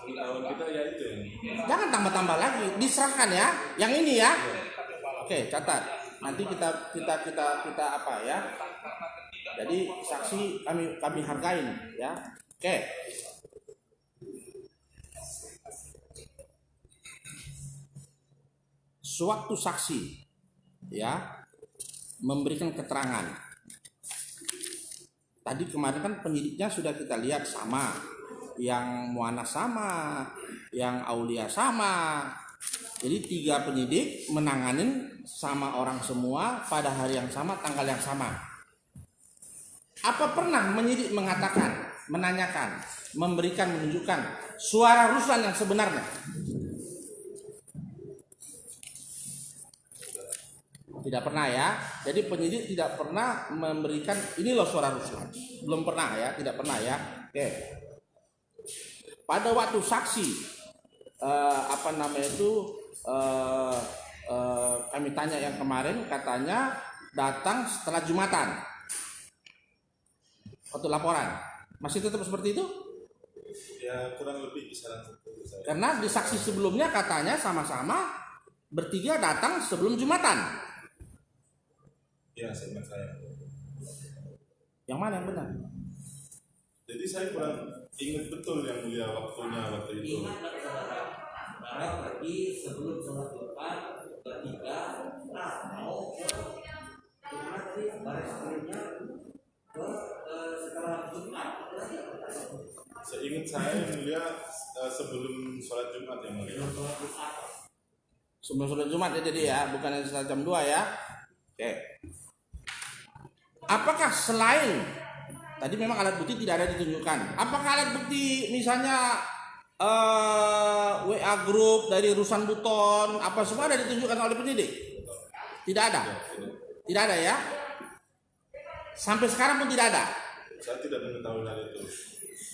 C: tahun kita ya itu yang.
B: Jangan tambah-tambah lagi, diserahkan ya. Yang ini ya. Oke, catat. Nanti kita apa ya? Jadi saksi kami hargain ya. Oke. Sewaktu saksi ya memberikan keterangan. Tadi kemarin kan penyidiknya sudah kita lihat sama, yang Mu'anas sama, yang Aulia sama. Jadi 3 penyidik menanganin sama orang semua pada hari yang sama, tanggal yang sama. Apa pernah penyidik mengatakan, menanyakan, memberikan, menunjukkan suara Ruslan yang sebenarnya? Tidak pernah ya. Jadi penyidik tidak pernah memberikan ini loh suara Ruslan. Belum pernah ya, tidak pernah ya. Oke. Pada waktu saksi kami tanya yang kemarin, katanya datang setelah Jumatan. Waktu laporan. Masih tetap seperti itu?
C: Ya kurang lebih kisaran seperti itu.
B: Karena di saksi sebelumnya katanya sama-sama bertiga datang sebelum Jumatan.
C: Ya, saya.
B: Yang mana yang benar?
C: Jadi saya kurang ingat betul yang mulia waktunya waktu itu.
A: Ingat nggak saudara pergi sebelum sholat Jumat bertiga, mau cuma tadi baris sebelumnya ke setelah Jumat.
C: Seingat saya yang mulia sebelum sholat Jumat yang mulia.
B: Sebelum sholat Jumat ya, jadi ya, bukan setelah jam 2 ya. Oke. Apakah selain tadi memang alat bukti tidak ada ditunjukkan? Apakah alat bukti misalnya WA grup dari Ruslan Buton apa semua ada ditunjukkan oleh penyidik? Tidak ada. Tidak ada ya. Sampai sekarang pun tidak ada.
C: Saya tidak mengetahui hal itu.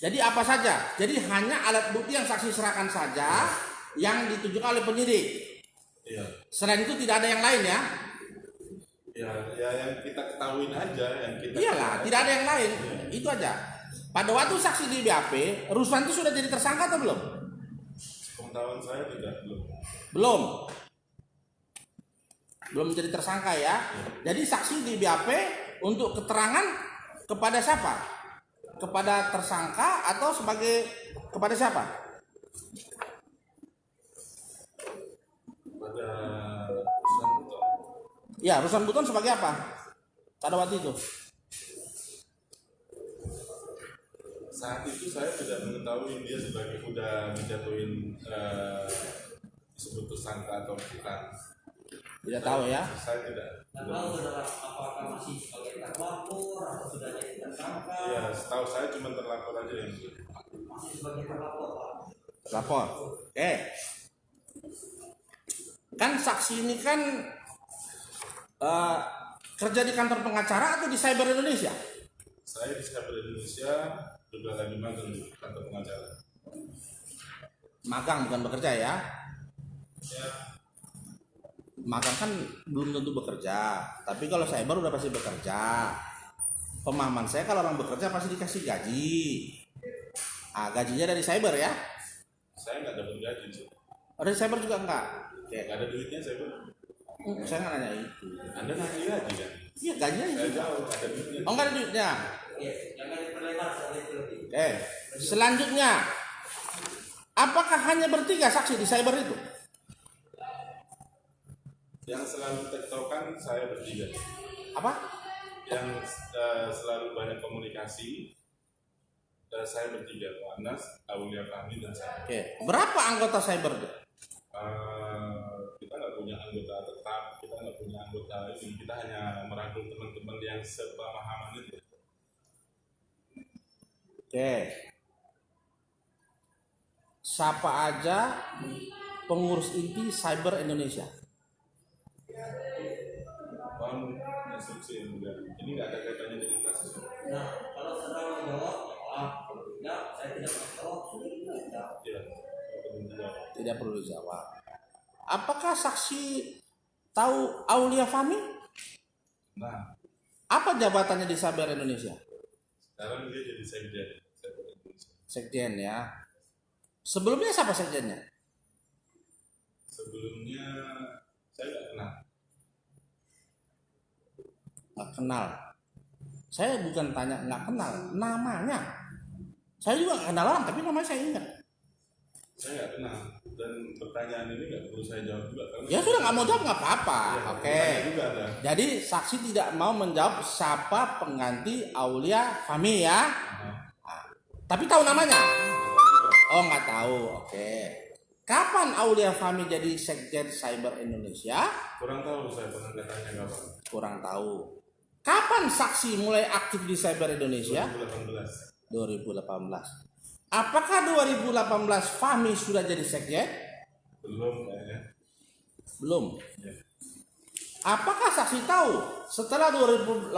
B: Jadi apa saja? Jadi hanya alat bukti yang saksi serahkan saja yang ditunjukkan oleh penyidik.
C: Iya.
B: Selain itu tidak ada yang lain ya.
C: Ya yang kita ketahuin aja, yang kita.
B: Iyalah, tidak ada yang lain. Itu aja. Pada waktu saksi di BAP, Ruslan itu sudah jadi tersangka atau belum?
C: Pengetahuan saya belum.
B: Belum menjadi tersangka ya. Jadi saksi di BAP untuk keterangan kepada siapa? Kepada tersangka atau kepada siapa?
C: Pada Ruslan Buton.
B: Ya, Ruslan Buton sebagai apa? Pada waktu itu.
C: Saat itu saya tidak mengetahui dia sebagai udah dijatuhin disebut tersangka atau bukan.
B: Tidak tahu ya.
C: Saya tidak.
A: Nggak tahu saudara apakah masih sebagai terlapor atau sudah jadi tersangka?
C: Iya, setahu saya cuma terlapor aja yang itu.
A: Masih sebagai terlapor, Pak.
B: Lapor. Oke. Kan saksi ini kan kerja di kantor pengacara atau di Cyber Indonesia?
C: Saya di Cyber Indonesia juga lagi magang di kantor pengacara.
B: Magang bukan bekerja ya?
C: Ya,
B: Magang kan belum tentu bekerja, tapi kalau cyber udah pasti bekerja. Pemahaman saya kalau orang bekerja pasti dikasih gaji. Gajinya dari cyber ya?
C: saya nggak dapat gaji sih.
B: Dari cyber juga enggak?
C: Nggak ada duitnya saya pun.
B: Saya nggak nanya itu.
C: Anda ngasih gaji kan?
B: Iya gajinya
C: Saya
B: itu.
C: tahu ada duitnya.
B: Oh nggak ada duitnya.
A: Jangan diperlebar soal itu lebih.
B: Oke. Selanjutnya, apakah hanya bertiga saksi di cyber itu?
C: Yang selalu tektokan saya bertiga.
B: Apa?
C: Yang selalu banyak komunikasi saya bertiga, Pak Anas, Aulia Fahmi, dan saya.
B: Oke. Berapa anggota cyber itu?
C: Kita nggak punya anggota tetap, kita nggak punya anggota ini, kita hanya merangkul teman-teman yang sepemahaman itu.
B: Oke. Siapa aja pengurus inti cyber Indonesia?
C: Mohon instruksi yang mulia. Ini nggak ada kaitannya dengan kasus.
A: Nah, kalau saudara menjawab, tidak, saya tidak menjawab, sudah tidak.
C: Ya, tidak.
B: Tidak perlu dijawab. Apakah saksi tahu Aulia Fahmi?
C: Nah,
B: Apa jabatannya di cyber Indonesia?
C: sekarang dia jadi sekjen.
B: Sekjen ya. Sebelumnya siapa sekjennya?
C: Sebelumnya saya nggak kenal.
B: Nggak kenal. Saya bukan tanya nggak kenal, namanya. Saya juga nggak kenal orang, tapi namanya saya ingat.
C: Saya nggak kenal. Dan pertanyaan ini nggak perlu saya jawab juga. Karena
B: Ya sudah nggak mau jawab nggak apa-apa.
C: Ya,
B: Oke.
C: pertanyaan juga ada.
B: Jadi saksi tidak mau menjawab siapa pengganti Aulia Fahmi ya. Tapi tahu namanya? Oh nggak tahu. Oke. Kapan Aulia Fahmi jadi Sekjen Cyber Indonesia?
C: Kurang tahu saya pengangkatannya kapan.
B: Kurang tahu. Kapan saksi mulai aktif di Cyber Indonesia?
C: 2018.
B: 2018. Apakah 2018 Fahmi sudah jadi sekjen?
C: Belum kayaknya.
B: Belum.
C: Ya.
B: Apakah saksi tahu setelah 2018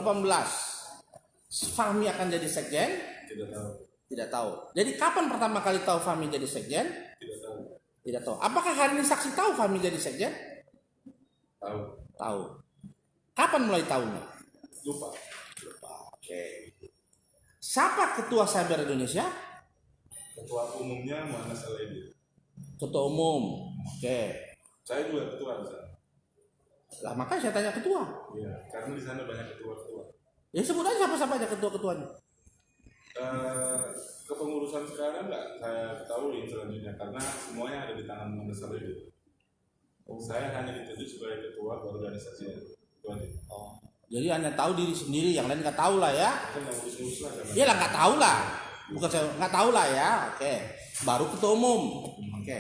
B: Fahmi akan jadi sekjen?
C: Tidak tahu.
B: Tidak tahu. Jadi kapan pertama kali tahu Fahmi jadi sekjen?
C: Tidak tahu.
B: Tidak tahu. Apakah hari ini saksi tahu Fahmi jadi sekjen?
C: Tahu.
B: Tahu. Kapan mulai tahunya?
C: Lupa.
B: Oke. Siapa ketua Cyber Indonesia?
C: Ketua umumnya Muhammad Saledi.
B: Ketua umum. Oke.
C: Saya juga ketua di sana.
B: Lah makanya saya tanya ketua.
C: Iya, karena di sana banyak ketua-ketua.
B: Ya sebut aja siapa aja ketua-ketuanya.
C: Kepengurusan sekarang nggak saya ketahui selanjutnya karena semuanya ada di tangan Muhammad Saledi. Saya hanya ditunjuk sebagai ketua organisasi.
B: Oh. Jadi hanya tahu diri sendiri, yang lain nggak tahu lah ya.
C: Kan yang ngurus-ngurus lah.
B: Iya lah nggak tahu lah. Bukan saya nggak tahu lah ya. Oke. Baru ketua umum. Oke.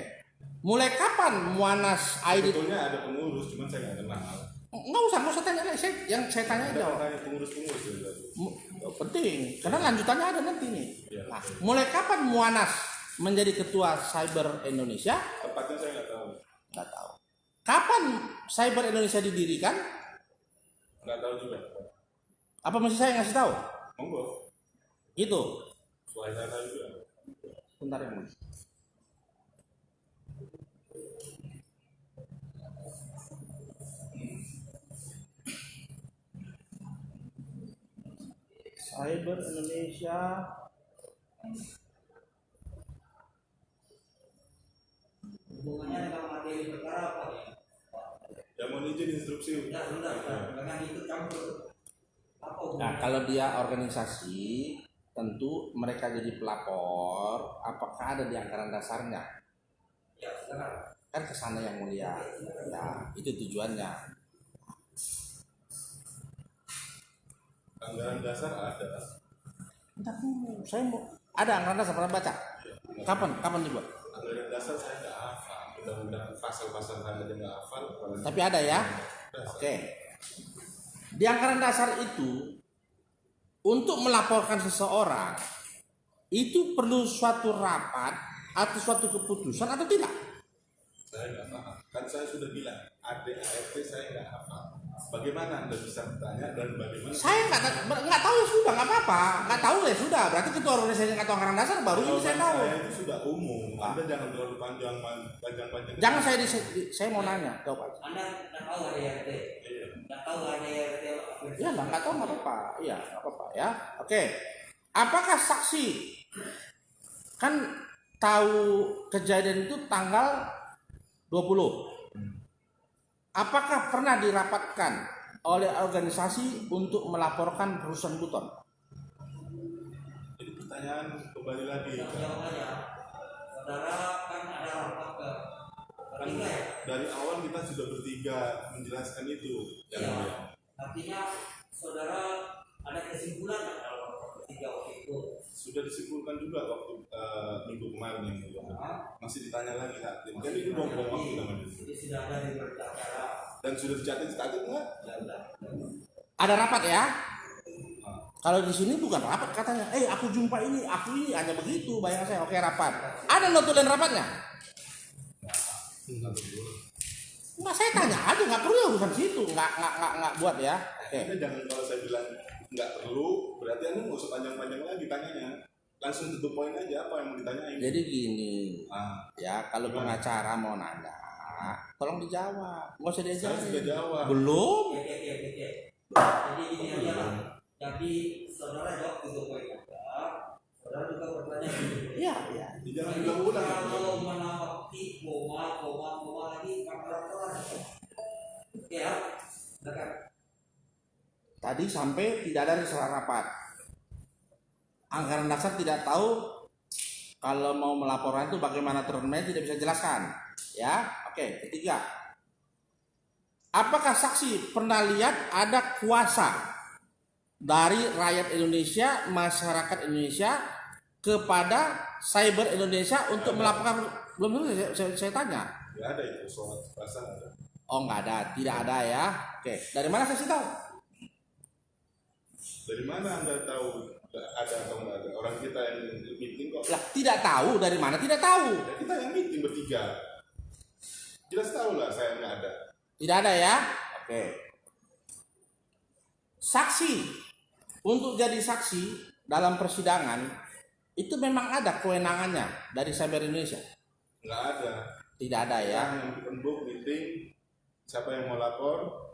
B: Mulai kapan Muanas ID?
C: Sebetulnya ada pengurus, cuman saya nggak kenal.
B: Nggak usah tanya lagi. Yang saya tanya
C: Ada
B: jawab.
C: tanya pengurus-pengurus itu tadi.
B: Penting, karena lanjutannya ada nanti nih.
C: Iya,
B: Nah,
C: betul.
B: mulai kapan Muanas menjadi ketua Cyber Indonesia?
C: Tepatnya saya nggak tahu.
B: Nggak tahu. Kapan Cyber Indonesia didirikan?
C: Nggak tahu juga.
B: Apa mesti saya ngasih tahu?
C: Monggo.
B: Itu.
C: Soalnya saya tahu juga.
B: Bentar yang mana? Cyber Indonesia
A: Hubungannya dengan materi perkara apa ya?
C: Ya mohon izin instruksi.
A: Ya sudah, jangan ikut campur. Apa
B: Nah,
A: hubungannya?
B: kalau dia organisasi, tentu mereka jadi pelapor. Apakah ada di anggaran dasarnya?
A: Ya silakan.
B: Kan ke sana yang mulia. Ya, itu tujuannya.
C: Anggaran dasar ada.
B: Bentar dulu, saya mau ada anggaran dasar pernah baca. Kapan dibuat?
C: Anggaran dasar saya nggak hafal. Undang-undang pasal-pasal saya aja nggak hafal.
B: Tapi ada ya.
C: Dasar.
B: Oke. Di anggaran dasar itu untuk melaporkan seseorang itu perlu suatu rapat atau suatu keputusan atau tidak?
C: Saya nggak paham. Kan saya sudah bilang ADART saya nggak hafal. Bagaimana Anda bisa bertanya dan bagaimana?
B: Saya nggak tahu ya sudah, nggak apa-apa. Nggak tahu ya sudah. Berarti ketua organisasi nggak tahu anggaran dasar baru ini saya tahu.
C: Saya itu sudah umum. Anda jangan terlalu panjang.
B: Jangan saya mau nanya. Jawab aja.
A: Anda nggak tahu ada RT,
C: Iya.
A: nggak tahu ada RT.
B: Ya nggak tahu nggak apa-apa. Iya nggak apa-apa ya. Oke. Apakah saksi kan tahu kejadian itu tanggal 20? Apakah pernah dirapatkan oleh organisasi untuk melaporkan perusahaan Buton?
C: Jadi pertanyaan kembali lagi.
A: Jawab aja. Saudara kan ada rapat ke bertiga ya?
C: Dari awal kita sudah bertiga menjelaskan itu. Yang
A: Iya.
C: mulia.
A: Artinya saudara ada kesimpulan nggak kalau rapat bertiga waktu itu?
C: Sudah disimpulkan juga waktu minggu kemarin yang mulia. Masih ditanya lagi hakim. Jadi itu buang-buang waktu namanya.
A: Jadi sudah ada di berita acara.
C: Dan sudah dicatat nggak?
A: Ya udah.
B: Ada rapat ya? Kalau di sini bukan rapat katanya. Aku jumpa ini, aku ini hanya begitu. Bayang saya. Oke rapat. Ada notulen rapatnya? Nggak, saya tanya aja. Nggak perlu ya urusan situ. Nggak buat ya. Oke.
C: Anda jangan kalau saya bilang nggak perlu, berarti Anda nggak usah panjang-panjang lagi tanyanya. Langsung to the point aja apa yang mau ditanyain.
B: Jadi gini. Ya kalau
C: Gimana?
B: pengacara mau nanya, tolong dijawab. Nggak usah
C: Saya
B: diajarin.
C: sudah jawab.
B: Belum.
A: Oke. Jadi gini aja lah. Jadi saudara jawab itu poin aja. Saudara juga bertanya gitu.
B: Iya.
C: Jangan
A: Jadi
C: diulang-ulang.
A: kalau menanggapi koma lagi kapan. Oke ya. Silakan.
B: Tadi sampai tidak ada risalah rapat. Anggaran dasar tidak tahu kalau mau melaporkan itu bagaimana turunannya tidak bisa jelaskan. Ya, oke. Ketiga, apakah saksi pernah lihat ada kuasa dari rakyat Indonesia, masyarakat Indonesia kepada Cyber Indonesia untuk melaporkan? Belum saya tanya.
C: Nggak ada itu soal perasaan ada.
B: Oh nggak ada, tidak ada ya. Oke, dari mana saksi tahu?
C: Dari mana Anda tahu ada atau nggak ada? Orang kita yang meeting kok.
B: Lah, tidak tahu dari mana? Tidak tahu.
C: Ya, kita yang meeting bertiga. Jelas tahu lah saya nggak ada.
B: Tidak ada ya? Oke. Saksi untuk jadi saksi dalam persidangan itu memang ada kewenangannya dari Cyber Indonesia.
C: Nggak ada.
B: Tidak ada ya.
C: Yang open book meeting, siapa yang mau lapor,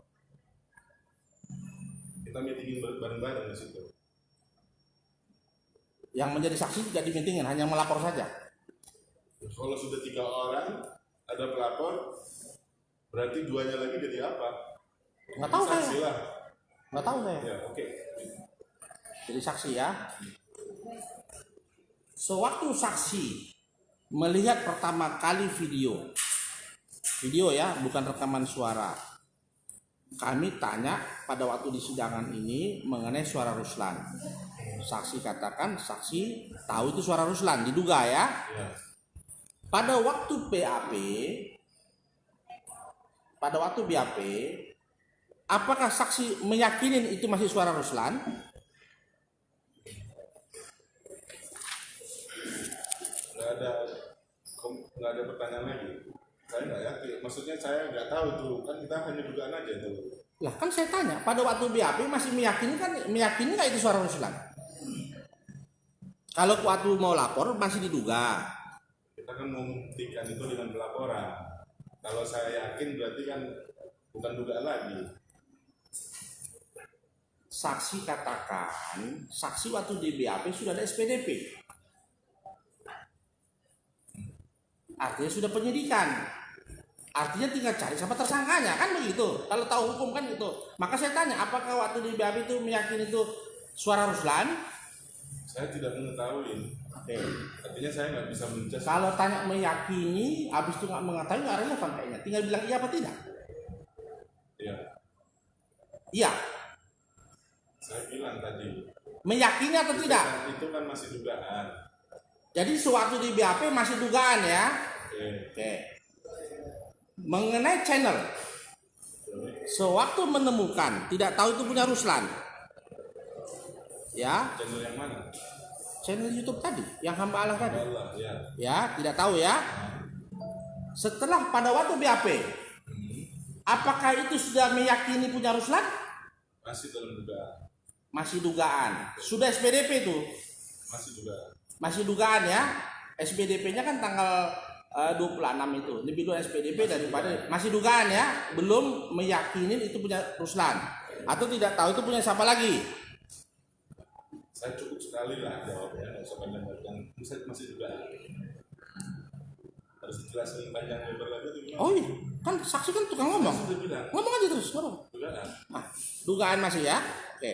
C: kita meetingin bareng-bareng di situ.
B: Yang menjadi saksi tidak dimintingin, hanya melapor saja.
C: Kalau sudah 3 orang, ada pelapor, berarti 2-nya lagi jadi apa?
B: Nggak tahu
C: Saksi
B: saya.
C: lah.
B: Nggak tahu saya.
C: Ya, oke.
B: Jadi saksi ya. Sewaktu saksi melihat pertama kali video ya, bukan rekaman suara. Kami tanya pada waktu di sidangan ini mengenai suara Ruslan. Saksi katakan saksi tahu itu suara Ruslan, diduga ya.
C: Ya.
B: Pada waktu BAP, apakah saksi meyakini itu masih suara Ruslan?
C: Nggak ada pertanyaan lagi. Saya nggak yakin. Maksudnya saya nggak tahu itu. Kan kita hanya dugaan aja tuh.
B: Lah kan saya tanya, pada waktu BAP masih meyakini nggak itu suara Ruslan? Kalau waktu mau lapor masih diduga.
C: Kita kan membuktikan itu dengan pelaporan. Kalau saya yakin berarti kan bukan dugaan lagi.
B: Saksi katakan, saksi waktu di BAP sudah ada SPDP. Artinya sudah penyidikan. Artinya tinggal cari siapa tersangkanya, kan begitu. Kalau tahu hukum kan gitu. Maka saya tanya, apakah waktu di BAP itu meyakini itu suara Ruslan?
C: Saya tidak mengetahui.
B: Oke.
C: Artinya saya nggak bisa menjudge.
B: Kalau tanya meyakini, habis itu nggak mengetahui, nggak relevan kayaknya. Tinggal bilang iya apa tidak.
C: Iya.
B: Iya.
C: Saya bilang tadi.
B: Meyakini atau tidak?
C: Itu kan masih dugaan.
B: Jadi sewaktu di BAP masih dugaan ya. Oke. Mengenai channel, sewaktu menemukan tidak tahu itu punya Ruslan, ya.
C: Channel yang mana?
B: Channel YouTube tadi, yang hamba Allah tadi,
C: Allah, ya.
B: ya tidak tahu ya. Setelah pada waktu BAP, Apakah itu sudah meyakini punya Ruslan?
C: Masih dalam dugaan.
B: Masih dugaan. Sudah SPDP itu?
C: Masih dugaan.
B: Masih dugaan ya. SPDP-nya kan tanggal 26 itu. Lebih dulu SPDP daripada masih dugaan ya. Belum meyakini itu punya Ruslan. Atau tidak tahu itu punya siapa lagi?
C: Saya cukup sekali lah jawabnya, nggak usah panjang-panjang. Masih dugaan. Harus dijelasin panjang lebar lagi tuh gimana?
B: Oh iya, kan saksi kan tukang ngomong.
C: Sudah bilang.
B: Ngomong aja terus, ngomong.
C: Dugaan.
B: Nah, dugaan masih ya. Oke.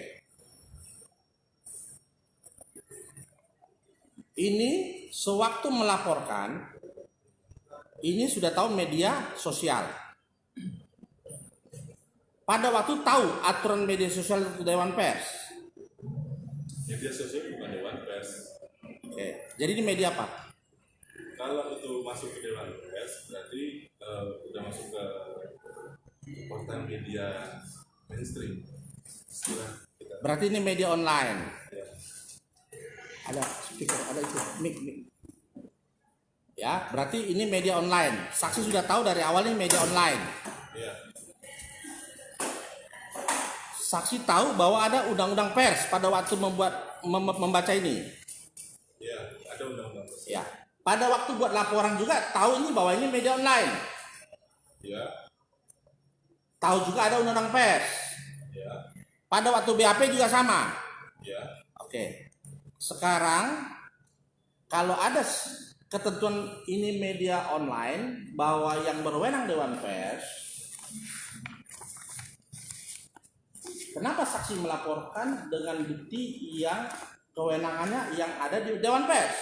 B: Ini sewaktu melaporkan, ini sudah tahu media sosial. Pada waktu tahu aturan media sosial itu Dewan Pers.
C: Media sosial bukan Dewan Pers.
B: Oke. Jadi ini media apa?
C: Kalau itu masuk ke Dewan Pers, berarti udah masuk ke portal media mainstream. Setelah kita
B: Berarti ini media online.
C: ya,
B: Ada speaker, ada itu, mic. Ya, berarti ini media online. Saksi sudah tahu dari awal ini media online.
C: ya,
B: Saksi tahu bahwa ada undang-undang pers pada waktu membaca ini.
C: ya, ada undang-undang pers.
B: Ya. Pada waktu buat laporan juga tahu ini bahwa ini media online.
C: Ya,
B: Tahu juga ada undang-undang pers.
C: ya,
B: Pada waktu BAP juga sama.
C: ya,
B: Oke. Sekarang kalau ada ketentuan ini media online bahwa yang berwenang Dewan Pers, kenapa saksi melaporkan dengan bukti yang kewenangannya yang ada di Dewan Pers?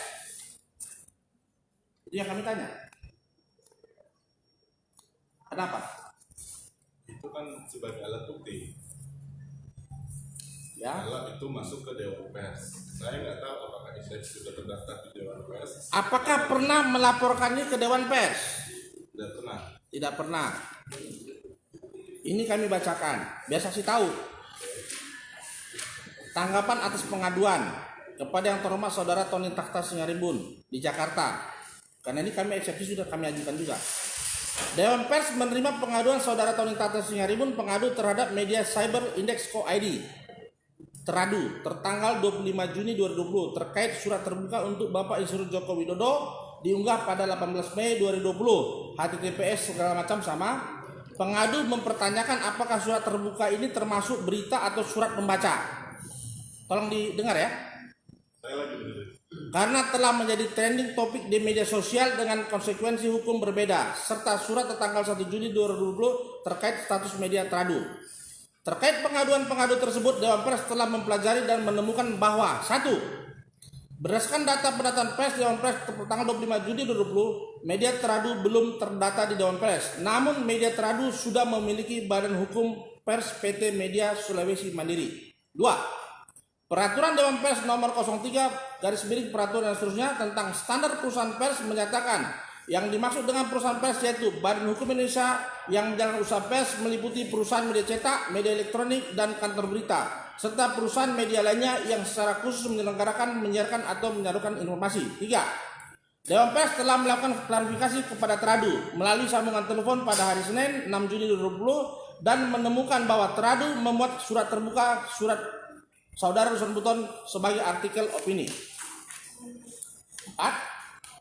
B: Itu yang kami tanya. Kenapa?
C: itu kan sebagai alat bukti.
B: Ya.
C: Kalau itu masuk ke Dewan Pers, saya nggak tahu apakah saya sudah terdaftar di Dewan Pers.
B: Apakah pernah melaporkannya ke Dewan Pers?
C: Tidak pernah.
B: Tidak pernah. Ini kami bacakan, biar saksi tahu. Tanggapan atas pengaduan kepada yang terhormat Saudara Tony Takhta Singaribun di Jakarta. Karena ini kami eksepsi sudah kami ajukan juga. Dewan Pers menerima pengaduan Saudara Tony Takhta Singaribun pengadu terhadap media Cyber Index Co ID Teradu tertanggal 25 Juni 2020 terkait surat terbuka untuk Bapak Insinyur Joko Widodo diunggah pada 18 Mei 2020 HTTPS segala macam sama. Pengadu mempertanyakan apakah surat terbuka ini termasuk berita atau surat membaca. Tolong didengar ya.
C: Saya lagi berdiri.
B: Karena telah menjadi trending topik di media sosial dengan konsekuensi hukum berbeda serta surat tertanggal 1 Juni 2020 terkait status media teradu. Terkait pengaduan-pengadu tersebut, Dewan Pers telah mempelajari dan menemukan bahwa 1. Berdasarkan data pendataan pers Dewan Pers tanggal 25 Juni 2020, media teradu belum terdata di Dewan Pers. Namun media teradu sudah memiliki badan hukum pers PT Media Sulawesi Mandiri. 2. Peraturan Dewan Pers nomor 03 peraturan dan seterusnya tentang standar perusahaan pers menyatakan yang dimaksud dengan perusahaan pers yaitu Badan Hukum Indonesia yang menjalankan usaha pers meliputi perusahaan media cetak, media elektronik, dan kantor berita, serta perusahaan media lainnya yang secara khusus menyelenggarakan, menyiarkan, atau menyalurkan informasi. 3. Dewan Pers telah melakukan klarifikasi kepada Teradu melalui sambungan telepon pada hari Senin 6 Juni 2020 dan menemukan bahwa Teradu membuat surat terbuka surat Saudara Ruslan Buton sebagai artikel opini. 4.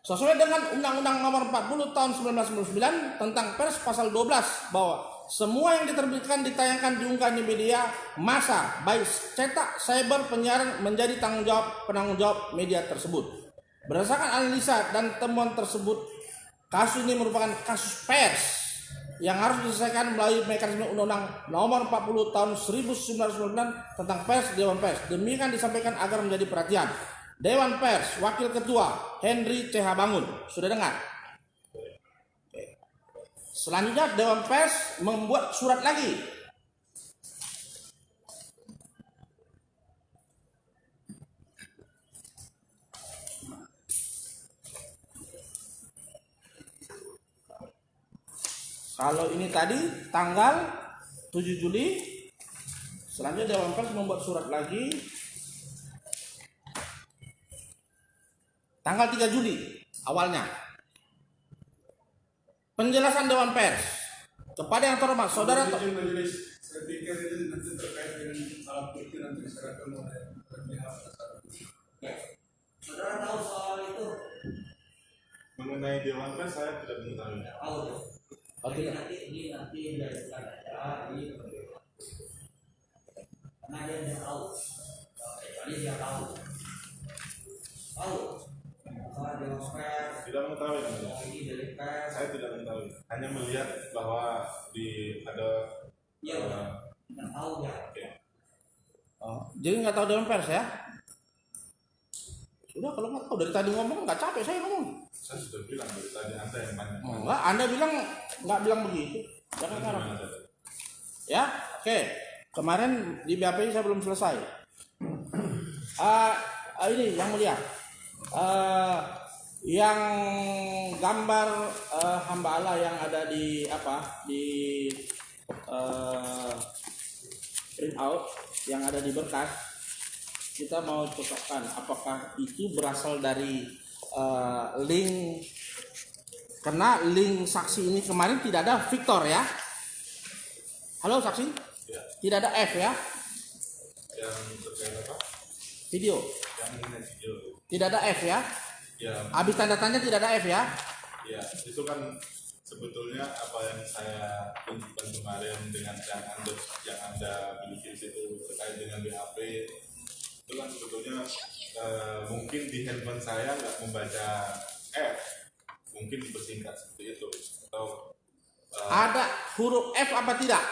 B: Sesuai dengan Undang-Undang Nomor 40 Tahun 1999 tentang Pers Pasal 12 bahwa semua yang diterbitkan, ditayangkan, diunggah di media massa baik cetak, cyber, penyiaran menjadi penanggung jawab media tersebut. Berdasarkan analisa dan temuan tersebut, kasus ini merupakan kasus pers yang harus diselesaikan melalui mekanisme Undang-Undang Nomor 40 Tahun 1999 tentang Pers Dewan Pers. Demikian disampaikan agar menjadi perhatian. Dewan Pers, Wakil Ketua Henry CH Bangun. Sudah dengar? Oke. Selanjutnya Dewan Pers membuat surat lagi. Kalau ini tadi tanggal 7 Juli, selanjutnya Dewan Pers membuat surat lagi tanggal 3 Juli awalnya. Penjelasan Dewan Pers. Kepada yang terhormat, saudara.
E: Izin majelis, saya pikir ini nanti terkait dengan alat bukti nanti diserahkan oleh pihak
A: Saudara tahu soal itu?
C: Mengenai Dewan Pers saya tidak mengetahui.
A: Tahu ya?
B: Oke.
A: Nanti dilanjutkan aja di perbedaan. Karena dia tidak tahu. Kecuali dia tahu. Tahu. Soal Dewan Pers.
C: Tidak mengetahui.
A: Ini dari pers.
C: Saya tidak mengetahui. Hanya melihat bahwa ada
A: Iya, nggak tahu ya.
C: oke.
B: Oh, jadi nggak tahu Dewan Pers ya? Sudah, kalau nggak tahu dari tadi ngomong nggak capek saya ngomong.
C: Saya sudah bilang dari tadi Anda yang banyak.
B: Enggak, Anda bilang nggak bilang begitu. Jangan harap.
C: Gimana tadi?
B: Ya, oke. Kemarin di BAP saya belum selesai. Ini yang mulia. Yang gambar hamba Allah yang ada di print out yang ada di berkas, kita mau cocokkan apakah itu berasal dari link, karena link saksi ini kemarin tidak ada Victor ya. Halo saksi,
C: Ya.
B: tidak ada F ya,
C: Yang terkait apa?
B: video
C: Yang mengenai video.
B: tidak ada F ya,
C: Ya,
B: habis tanda tanya tidak ada F ya.
C: ya itu kan sebetulnya apa yang saya tunjukkan kemarin dengan yang anda miliki di situ terkait dengan BAP itu kan sebetulnya mungkin di handphone saya nggak membaca F, mungkin dipersingkat seperti itu atau
B: Ada huruf F apa tidak?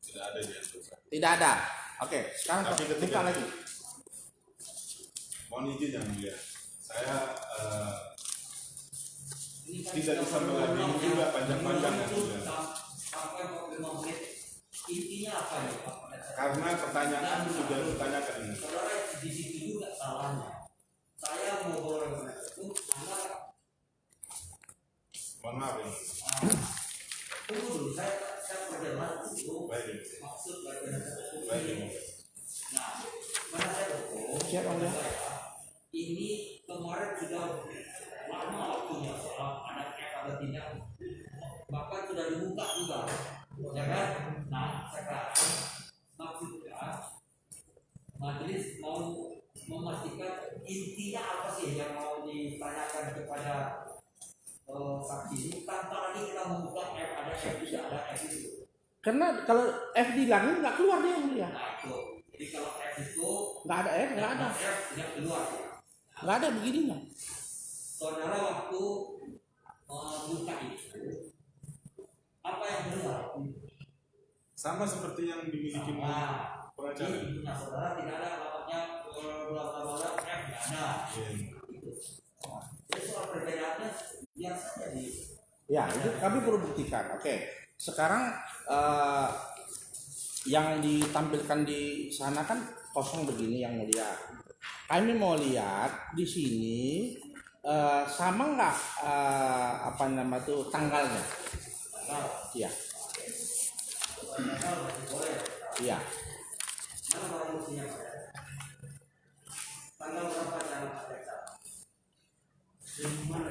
C: tidak ada di handphone saya.
B: Tidak ada. Oke, sekarang
C: Tapi
B: buka
C: ketika-
B: lagi.
C: Mohon izin yang mulia, saya
A: Ini kan
C: tidak bisa mengadili juga panjang-panjang yang mulia.
A: Sampai 45 menit. Intinya apa ya Pak?
C: Karena pertanyaan sudah ditanyakan ini.
A: Saudara di situ juga salahnya. Saya mau boleh itu karena
C: Mohon maaf ini.
A: tunggu dulu saya perjelas dulu
C: Baik ini.
A: maksud dari
C: Baik ini.
A: Nah, mana saya hukum
B: Siap, Om, ya.
A: ini kemarin sudah lama waktunya soal ada F atau tidak, bahkan sudah dibuka juga, ya kan? Nah, sekarang maksudnya majelis mau memastikan intinya apa sih yang mau ditanyakan kepada saksi ini tanpa lagi kita membuka F, ada F tidak ada F itu.
B: Karena kalau F dihilangin nggak keluar dia yang mulia.
A: Nah itu, jadi kalau F itu
B: Nggak ada F, nggak ada.
A: F tidak keluar ya.
B: Nggak ada begininya.
A: Saudara waktu buka itu apa yang keluar?
C: Sama seperti yang dimiliki
A: Nah,
C: pengacara.
A: ini punya saudara tidak ada alamatnya bla F tidak ada. Gitu. Jadi soal perbedaannya biar saja di.
B: Ya, itu kami perlu buktikan. Oke, sekarang yang ditampilkan di sana kan kosong begini yang mulia. Kami mau lihat di sini sama nggak apa nama tuh tanggalnya? Iya, iya.
A: Mana barang buktinya Pak? Tanggal berapa yang periksa? Di mana?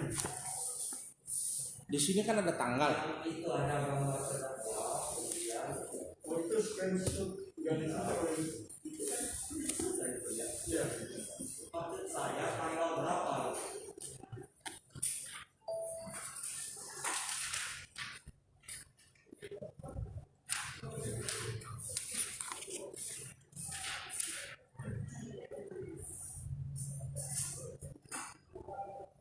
B: Di sini kan ada tanggal.
A: Yang itu ada gambar terdakwa, kemudian
E: itu screenshot yang
A: ya. Maksud saya tanggal berapa?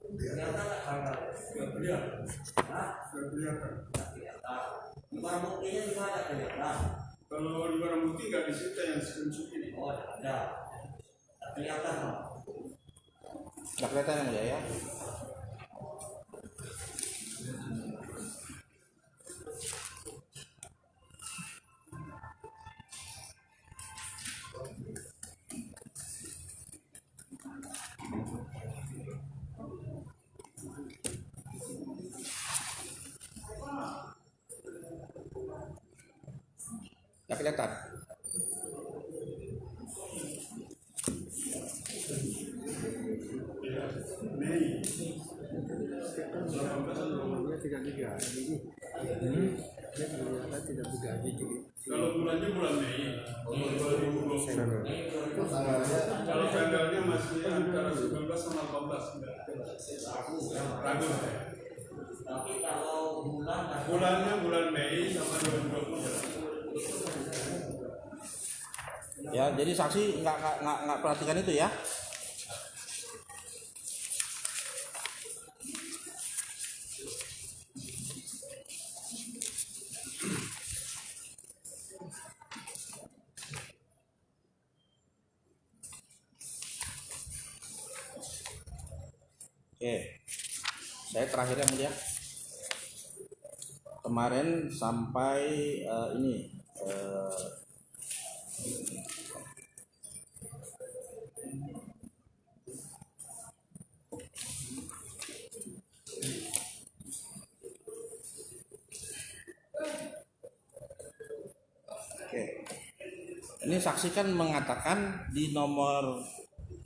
A: Ternyata tak tanggal.
E: nggak kelihatan,
A: Hah?
E: nggak kelihatan.
A: Tak kelihatan. Barang buktinya di mana kelihatan?
E: Kalau di barang bukti nggak disita yang screenshot ini.
A: Oh, ada. Tak kelihatan. Pak.
B: Nggak kelihatan yang mulia ya. Nggak kelihatan.
E: Mei, Dia tidak digaji. Dia ternyata tidak digaji. Kalau bulannya bulan Mei 2020. Kalau tanggalnya masih antara 19 sama 18. Ragu.
A: Tapi kalau
E: Bulannya bulan Mei sama 2020.
B: Ya, jadi saksi nggak perhatikan itu ya. Oke, saya terakhir yang mulia. Kemarin sampai ini oke. Ini saksi kan mengatakan di nomor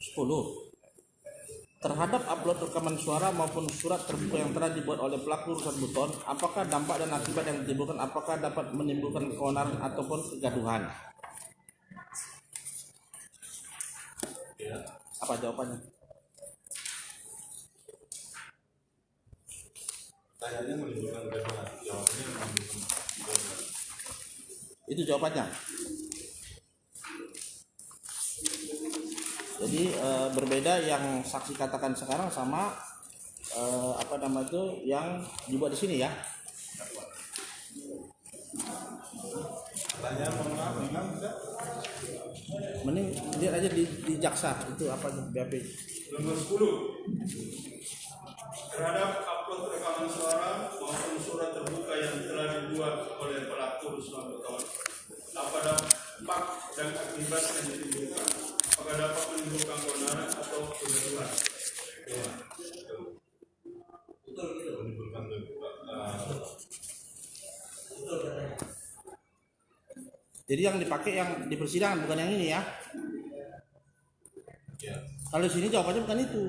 B: 10 terhadap upload rekaman suara maupun surat terbuka yang telah dibuat oleh pelaku urusan buton, apakah dampak dan akibat yang ditimbulkan, apakah dapat menimbulkan keonaran ataupun kegaduhan?
C: Ya.
B: Apa jawabannya?
C: Kayaknya menimbulkan kegaduhan. Jawabannya menimbulkan kegaduhan.
B: Itu jawabannya. Jadi berbeda yang saksi katakan sekarang sama apa nama itu yang dibuat di sini ya.
C: Pertanyaan mohon maaf, bilang bisa?
B: Mending lihat aja di jaksa itu apa tuh BAP.
E: Nomor 10. Terhadap upload rekaman suara maupun surat terbuka yang telah dibuat oleh pelaku urusan buton, apa dampak dan akibat yang ditimbulkan? Apakah dapat menimbulkan keonaran atau kegaduhan?
C: Menimbulkan
B: Jadi yang dipakai yang di persidangan bukan yang ini ya.
C: ya.
B: Kalau di sini jawabannya bukan itu.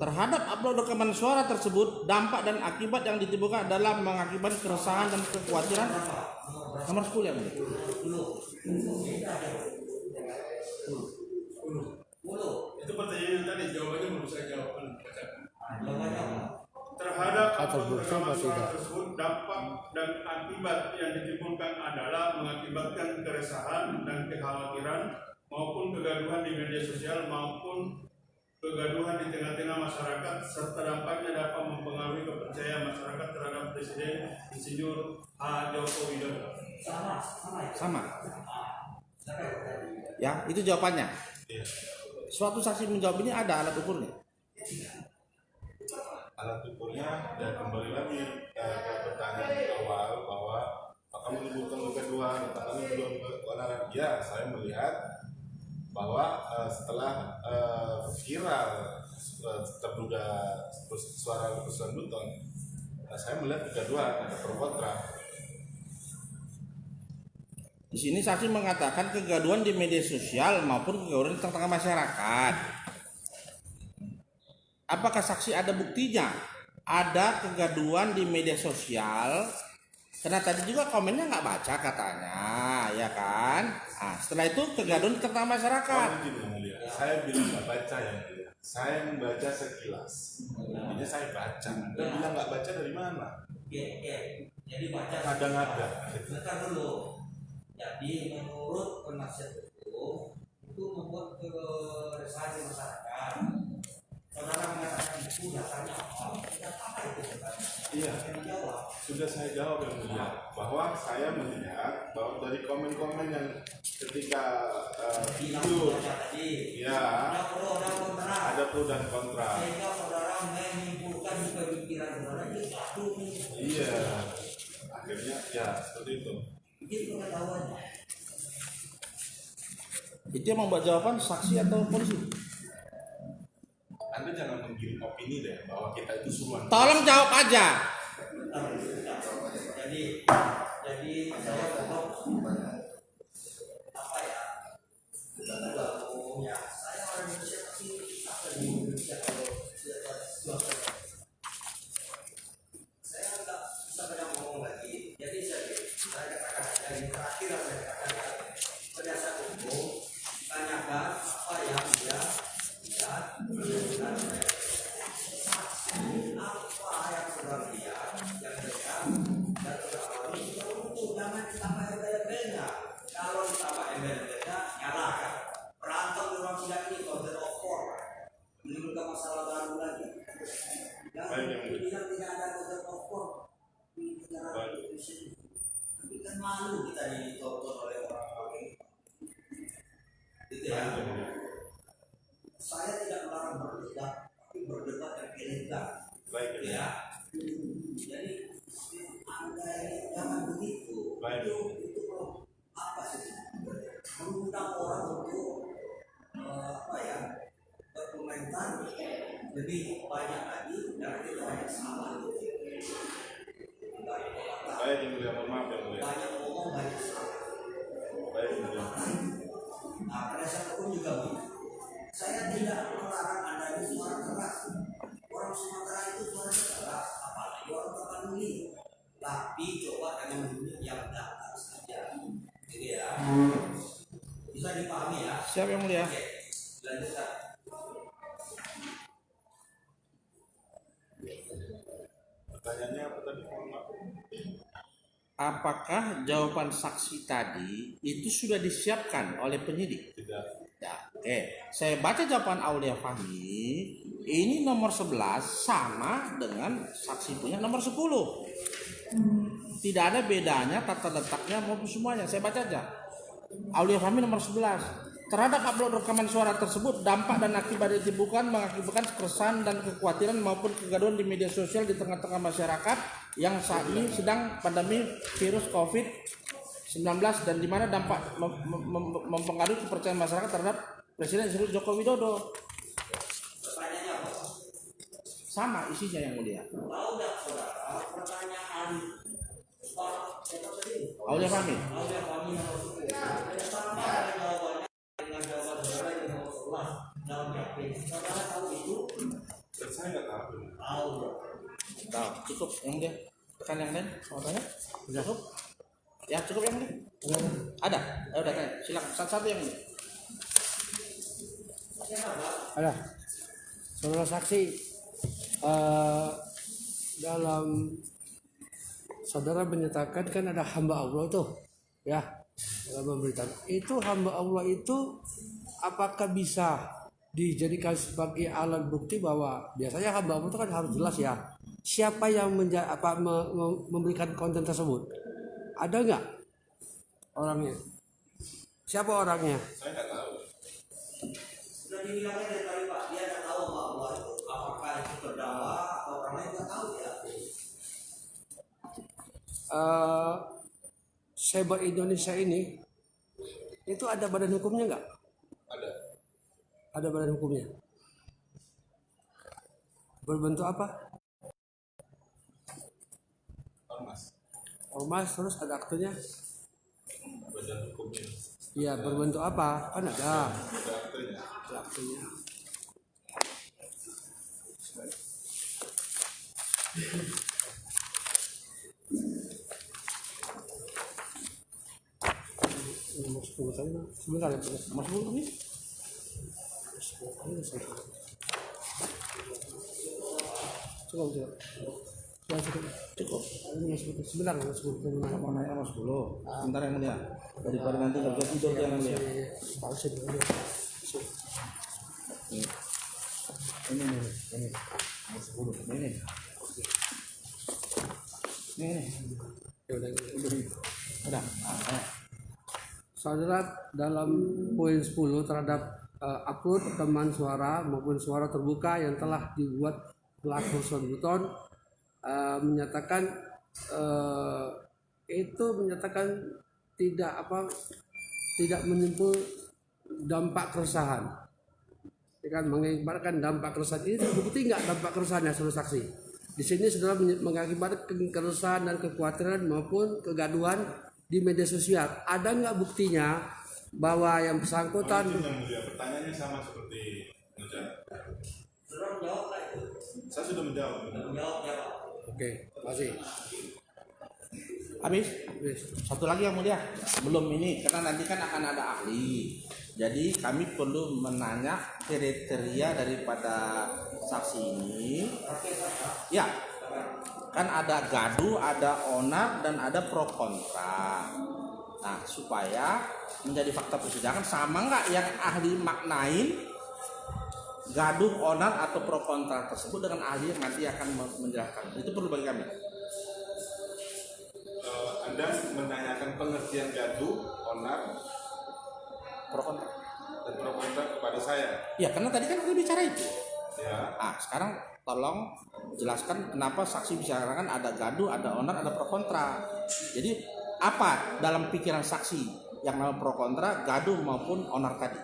B: Terhadap upload rekaman suara tersebut, dampak dan akibat yang ditimbulkan adalah mengakibatkan keresahan dan kekhawatiran. Nomor 10 ya, Bu.
E: Itu pertanyaan tadi, jawabannya belum saya jawab. Terhadap upload rekaman suara tersebut, dampak dan akibat yang ditimbulkan adalah mengakibatkan keresahan dan kekhawatiran maupun kegaduhan di media sosial maupun kegaduhan di tengah-tengah masyarakat, serta dampaknya dapat mempengaruhi kepercayaan masyarakat terhadap Presiden Insinyur H. Joko Widodo.
B: Sama. Ya, itu jawabannya.
C: Ya.
B: Suatu saksi menjawab ini ada alat ukurnya.
C: Alat ukurnya dan kembali lagi ke pertanyaan awal bahwa apakah menimbulkan kegaduhan, apakah menimbulkan keonaran? Ya, saya melihat bahwa setelah viral terduga suara urusan buton, saya melihat kegaduhan, ada pro kontra.
B: Di sini saksi mengatakan kegaduhan di media sosial maupun kegaduhan di tengah-tengah masyarakat. Apakah saksi ada buktinya? Ada kegaduhan di media sosial. Karena tadi juga komennya nggak baca katanya, ya kan? Nah, setelah itu kegaduhan di tengah masyarakat.
C: Oh, begini, yang mulia. Saya bilang nggak baca yang mulia. Saya membaca sekilas. Intinya saya baca. Anda bilang nggak baca dari mana?
A: Jadi baca
C: Kadang-kadang.
A: bentar dulu. Jadi menurut penasihat hukum itu membuat keresahan di masyarakat. Saudara mengatakan itu dasarnya apa? Apa itu sebenarnya?
C: Iya.
A: Yang dijawab.
C: Sudah saya jawab yang mulia bahwa saya melihat bahwa dari komen-komen yang ketika itu
A: Tadi
C: ya
A: ada pro dan kontra.
C: ada pro dan kontra.
A: Sehingga saudara menimbulkan pemikiran saudara itu satu.
C: Iya, akhirnya ya seperti itu.
A: Itu pengetahuannya.
B: Itu yang membuat jawaban saksi atau polisi?
C: Anda jangan menggiring opini deh bahwa kita itu suruhan.
B: Tolong jawab aja.
A: Jadi saya untuk apa ya? Ya, saya orang Indonesia tapi apa di Indonesia kalau
C: Baik, yang mulia.
A: Bilang tidak ada order of court di negara Indonesia ini. Tapi kan malu kita ditonton oleh orang-orang ini. Gitu ya.
C: Baik, yang mulia.
A: Saya tidak melarang berdebat, tapi berdebat yang elegan.
C: Baik, yang mulia.
A: Ya. Jadi Anda ini jangan begitu.
C: Baik.
A: Itu apa sih? Mengundang orang untuk berkomentar lebih banyak lagi dan itu banyak salah.
C: Baik, yang mulia. Mohon maaf, yang mulia.
A: Banyak ngomong banyak salah.
C: Baik, yang mulia.
A: Nah, penasihat hukum juga begitu. Saya tidak melarang Anda ini suara keras. Orang Sumatera itu suaranya keras, apalagi orang Tapanuli. Tapi coba dengan bunyi yang datar saja. Gitu ya. Bisa dipahami ya?
B: Siap yang mulia.
A: Oke, lanjutkan.
C: Pertanyaannya apa tadi? Mohon maaf.
B: Apakah jawaban saksi tadi itu sudah disiapkan oleh penyidik?
C: Tidak.
B: Ya, oke. Saya baca jawaban Aulia Fahmi. Ini nomor 11 sama dengan saksi punya nomor 10. Tidak ada bedanya tata letaknya maupun semuanya. Saya baca aja. Aulia Fahmi nomor 11. Terhadap upload rekaman suara tersebut, dampak dan akibat yang ditimbulkan mengakibatkan keresahan dan kekhawatiran maupun kegaduhan di media sosial di tengah-tengah masyarakat yang saat ini sedang pandemi virus COVID-19 dan di mana dampak mempengaruhi kepercayaan masyarakat terhadap Presiden Joko Widodo.
A: Pertanyaannya apa?
B: Sama isinya yang mulia.
A: Tahu nggak saudara pertanyaan Pak siapa tadi?
B: Aulia Fahmi.
A: Aulia Fahmi nomor 10. Sama ada jawabannya dengan jawaban saudara yang nomor 11 dalam yakin. Saudara tahu itu?
C: Dan saya nggak tahu.
A: Tahu.
B: Tahu. Cukup yang mulia. Tekan yang lain. Mau tanya? Cukup. Ya cukup yang mulia. Ada. Ya udah tanya. Silakan. Satu-satu yang mulia.
F: Ada. Saudara saksi, dalam saudara menyatakan kan ada hamba Allah tuh, ya, dalam memberitakan itu hamba Allah itu apakah bisa dijadikan sebagai alat bukti bahwa biasanya hamba Allah itu kan harus jelas ya siapa yang memberikan konten tersebut, ada nggak orangnya, siapa orangnya?
C: Saya nggak tahu.
A: Sudah dibilangnya dari tadi Pak, dia nggak tahu bahwa itu apakah itu terdakwa atau orang lain nggak tahu ya.
F: Cyber Indonesia ini itu ada badan hukumnya nggak?
C: Ada.
F: Ada badan hukumnya. Berbentuk apa?
C: Ormas.
F: Ormas, terus ada aktenya?
C: Badan hukumnya.
F: Iya, berbentuk apa? Kan ada.
C: Ada aktenya.
F: Ada aktenya. Nomor 10 tadi, sebentar ya,
B: Nomor 10 ini.
F: Cukup. Sebentar, nomor 10.
B: Mau naik nomor 10. Sebentar yang mulia. Daripada nanti nggak bisa tidur yang mulia.
F: Palsu dulu.
B: Ini. Nomor 10. Ini.
F: Ya udah.
B: Udah.
F: Saudara, dalam poin 10 terhadap upload rekaman suara maupun suara terbuka yang telah dibuat pelaku Sorbuton menyatakan itu menyatakan tidak menyimpul dampak keresahan. Kan mengakibatkan dampak keresahan ini terbukti nggak dampak keresahannya saudara saksi? Di sini saudara mengakibatkan keresahan dan kekhawatiran maupun kegaduhan di media sosial. Ada nggak buktinya bahwa yang bersangkutan?
C: Yang mulia, pertanyaannya sama seperti pengacara.
A: Saudara menjawab nggak itu?
C: Saya sudah menjawab.
A: Menjawab ya Pak.
F: Oke, makasih.
B: Habis? Satu lagi yang mulia. Belum ini karena nanti kan akan ada ahli. Jadi kami perlu menanya kriteria daripada saksi ini. Ya, kan ada gaduh, ada onar, dan ada pro kontra. Nah, supaya menjadi fakta persidangan sama nggak yang ahli maknain gaduh, onar atau pro kontra tersebut dengan ahli yang nanti akan menjelaskan. Itu perlu bagi kami.
C: Anda menanyakan pengertian gaduh, onar,
B: Pro kontra.
C: dan pro kontra kepada saya.
B: Ya, karena tadi kan kita bicara itu.
C: Ya,
B: Sekarang tolong jelaskan kenapa saksi bisa katakan ada gaduh, ada onar, ada pro kontra. Jadi apa dalam pikiran saksi yang namanya pro kontra, gaduh maupun onar tadi?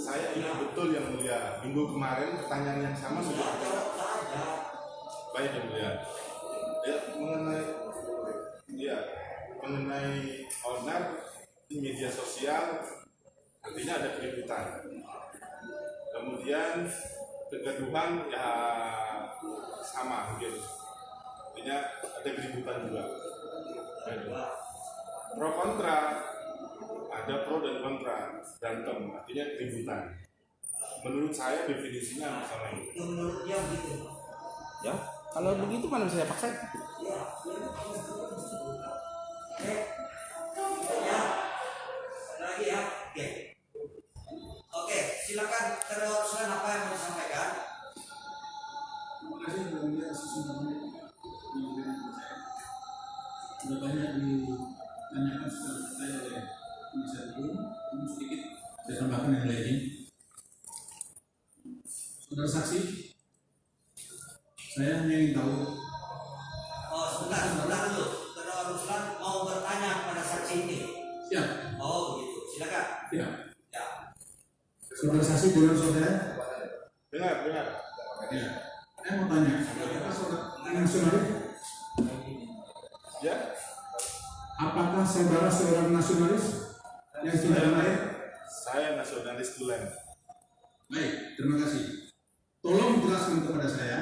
C: saya ingat betul yang mulia. Minggu kemarin pertanyaan yang sama sudah ada. Baik yang mulia. Mengenai onar di media sosial, artinya ada keributan. Kemudian kegaduhan ya sama mungkin. Artinya ada keributan juga. Pro kontra, ada pro dan kontra, berantem, artinya keributan. Menurut saya definisinya sama ini.
B: Ya, kalau begitu mana bisa saya paksa?
A: Lagi ya, oke, silakan teruskan apa yang mau disampaikan.
G: Terima kasih banyak sesungguhnya sudah banyak ditanyakan secara detail oleh penasihat hukum. Namun sedikit saya tambahkan yang lainnya. Saudara saksi, saya hanya ingin tahu.
A: Oh, sebentar dulu. Saudara Ruslan mau bertanya pada saksi ini.
G: Siap.
A: Oh, begitu. Silakan.
G: Siap.
A: Ya.
G: Saudara saksi dengan saudara.
C: Dengar.
G: Ya. Saya mau tanya, apakah saudara nasionalis?
C: Ya,
G: Apakah saudara seorang nasionalis yang tidak lain?
C: saya nasionalis tulen.
G: Baik, terima kasih. Tolong jelaskan kepada saya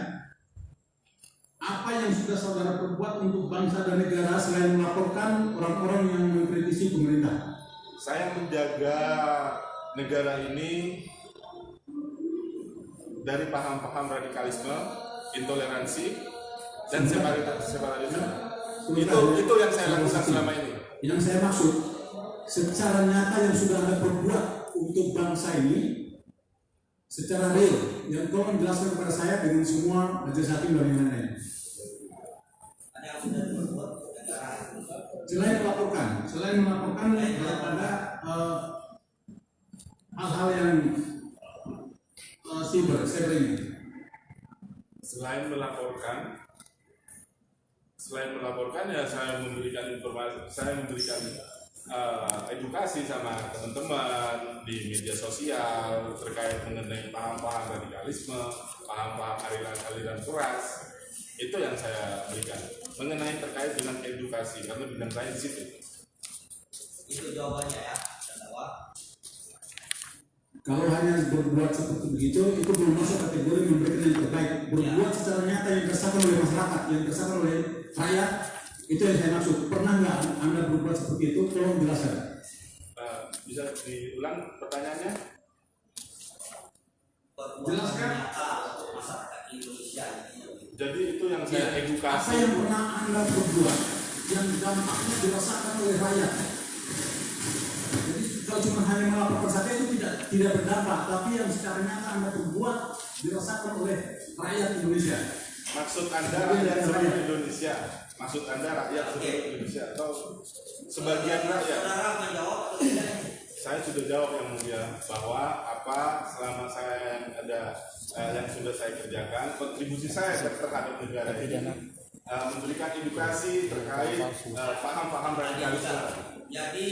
G: apa yang sudah saudara perbuat untuk bangsa dan negara selain melaporkan orang-orang yang mengkritisi pemerintah.
C: Saya menjaga negara ini dari paham-paham radikalisme, intoleransi, dan separatisme. Itu yang saya lakukan selama ini.
G: Yang saya maksud, secara nyata yang sudah Anda perbuat untuk bangsa ini, secara real, yang tolong jelaskan kepada saya dengan semua majelis hakim dan yang lain-lain.
A: Ada yang sudah diperbuat negara.
G: Selain melaporkan daripada hal-hal yang cyber ini.
C: Selain melaporkan ya saya memberikan informasi, saya memberikan edukasi sama teman-teman di media sosial terkait mengenai paham-paham radikalisme, paham-paham aliran keras. Itu yang saya berikan mengenai terkait dengan edukasi karena bidang saya di situ.
A: Itu jawabannya ya, terdakwa.
G: Kalau hanya berbuat seperti begitu, itu belum masuk kategori memberikan yang terbaik. Berbuat secara nyata yang dirasakan oleh masyarakat, yang dirasakan oleh rakyat, itu yang saya maksud. Pernah nggak Anda berbuat seperti itu? Tolong jelaskan.
C: Bisa diulang pertanyaannya?
G: Jelaskan.
A: Masyarakat Indonesia ini.
C: Jadi itu yang saya
G: Apa
C: edukasi.
G: yang pernah Anda berbuat yang dampaknya dirasakan oleh rakyat? Jadi kalau cuma hanya melaporkan saja itu tidak berdampak, tapi yang secara nyata Anda berbuat dirasakan oleh rakyat Indonesia.
C: Maksud Anda rakyat seluruh Indonesia? Maksud Anda rakyat seluruh Indonesia atau sebagian rakyat?
A: Saudara menjawab atau tidak?
C: Saya sudah jawab yang mulia bahwa apa selama saya yang ada yang sudah saya kerjakan, kontribusi saya terhadap negara ini memberikan edukasi terkait paham-paham radikalisme.
A: Jadi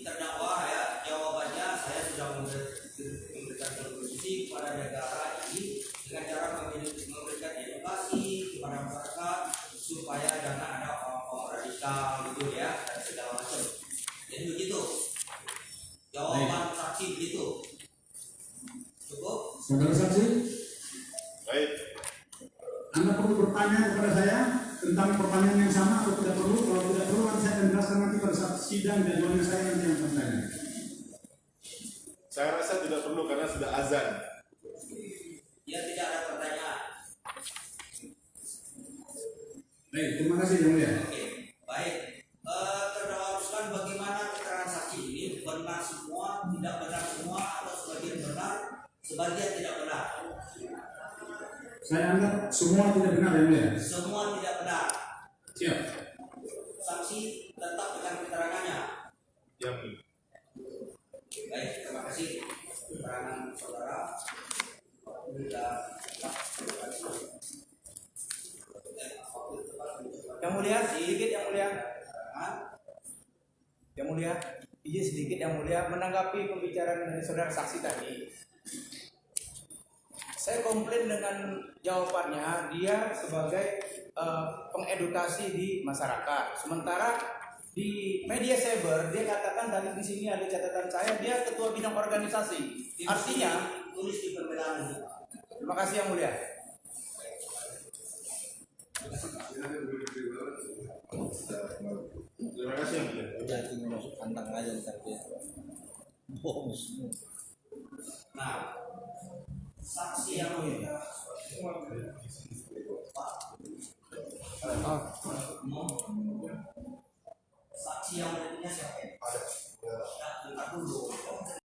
A: terdakwa ya, jawabannya saya sudah memberikan kontribusi kepada negara ini dengan cara memberikan edukasi kepada masyarakat supaya jangan ada orang-orang radikal gitu ya dan segala macam. Jadi begitu. Jawaban saksi begitu. Cukup?
G: Saudara saksi,
C: Baik,
G: Anda perlu bertanya kepada saya tentang pertanyaan yang sama atau tidak perlu? Kalau tidak perlu, nanti saya akan jelaskan nanti pada saat sidang dan jawabannya saya nanti yang akan tanya.
C: saya rasa tidak perlu karena sudah azan.
A: Ya tidak
G: Baik, terima kasih Yang Mulia.
A: Oke, baik. Terdakwa Ruslan, bagaimana keterangan saksi ini? Benar semua, tidak benar semua, atau sebagian benar, sebagian tidak benar?
G: Saya anggap semua tidak benar Yang Mulia.
A: Semua tidak benar.
G: Siap.
A: Saksi tetap dengan keterangannya.
C: Yang mulia.
A: Baik, terima kasih keterangan saudara.
H: Yang mulia, sedikit yang mulia. Yang mulia, izin sedikit yang mulia menanggapi pembicaraan dari saudara saksi tadi. Saya komplain dengan jawabannya, dia sebagai pengedukasi di masyarakat. Sementara di media cyber dia katakan tadi di sini ada catatan saya, dia ketua bidang organisasi. Artinya,
A: tulis di perbedaan ini.
H: terima kasih yang mulia.
C: Terima kasih yang mulia.
B: Udah tinggal masuk kandang aja ntar dia. Bohong semua.
A: Nah, saksi yang mulia. Saksi yang mulia.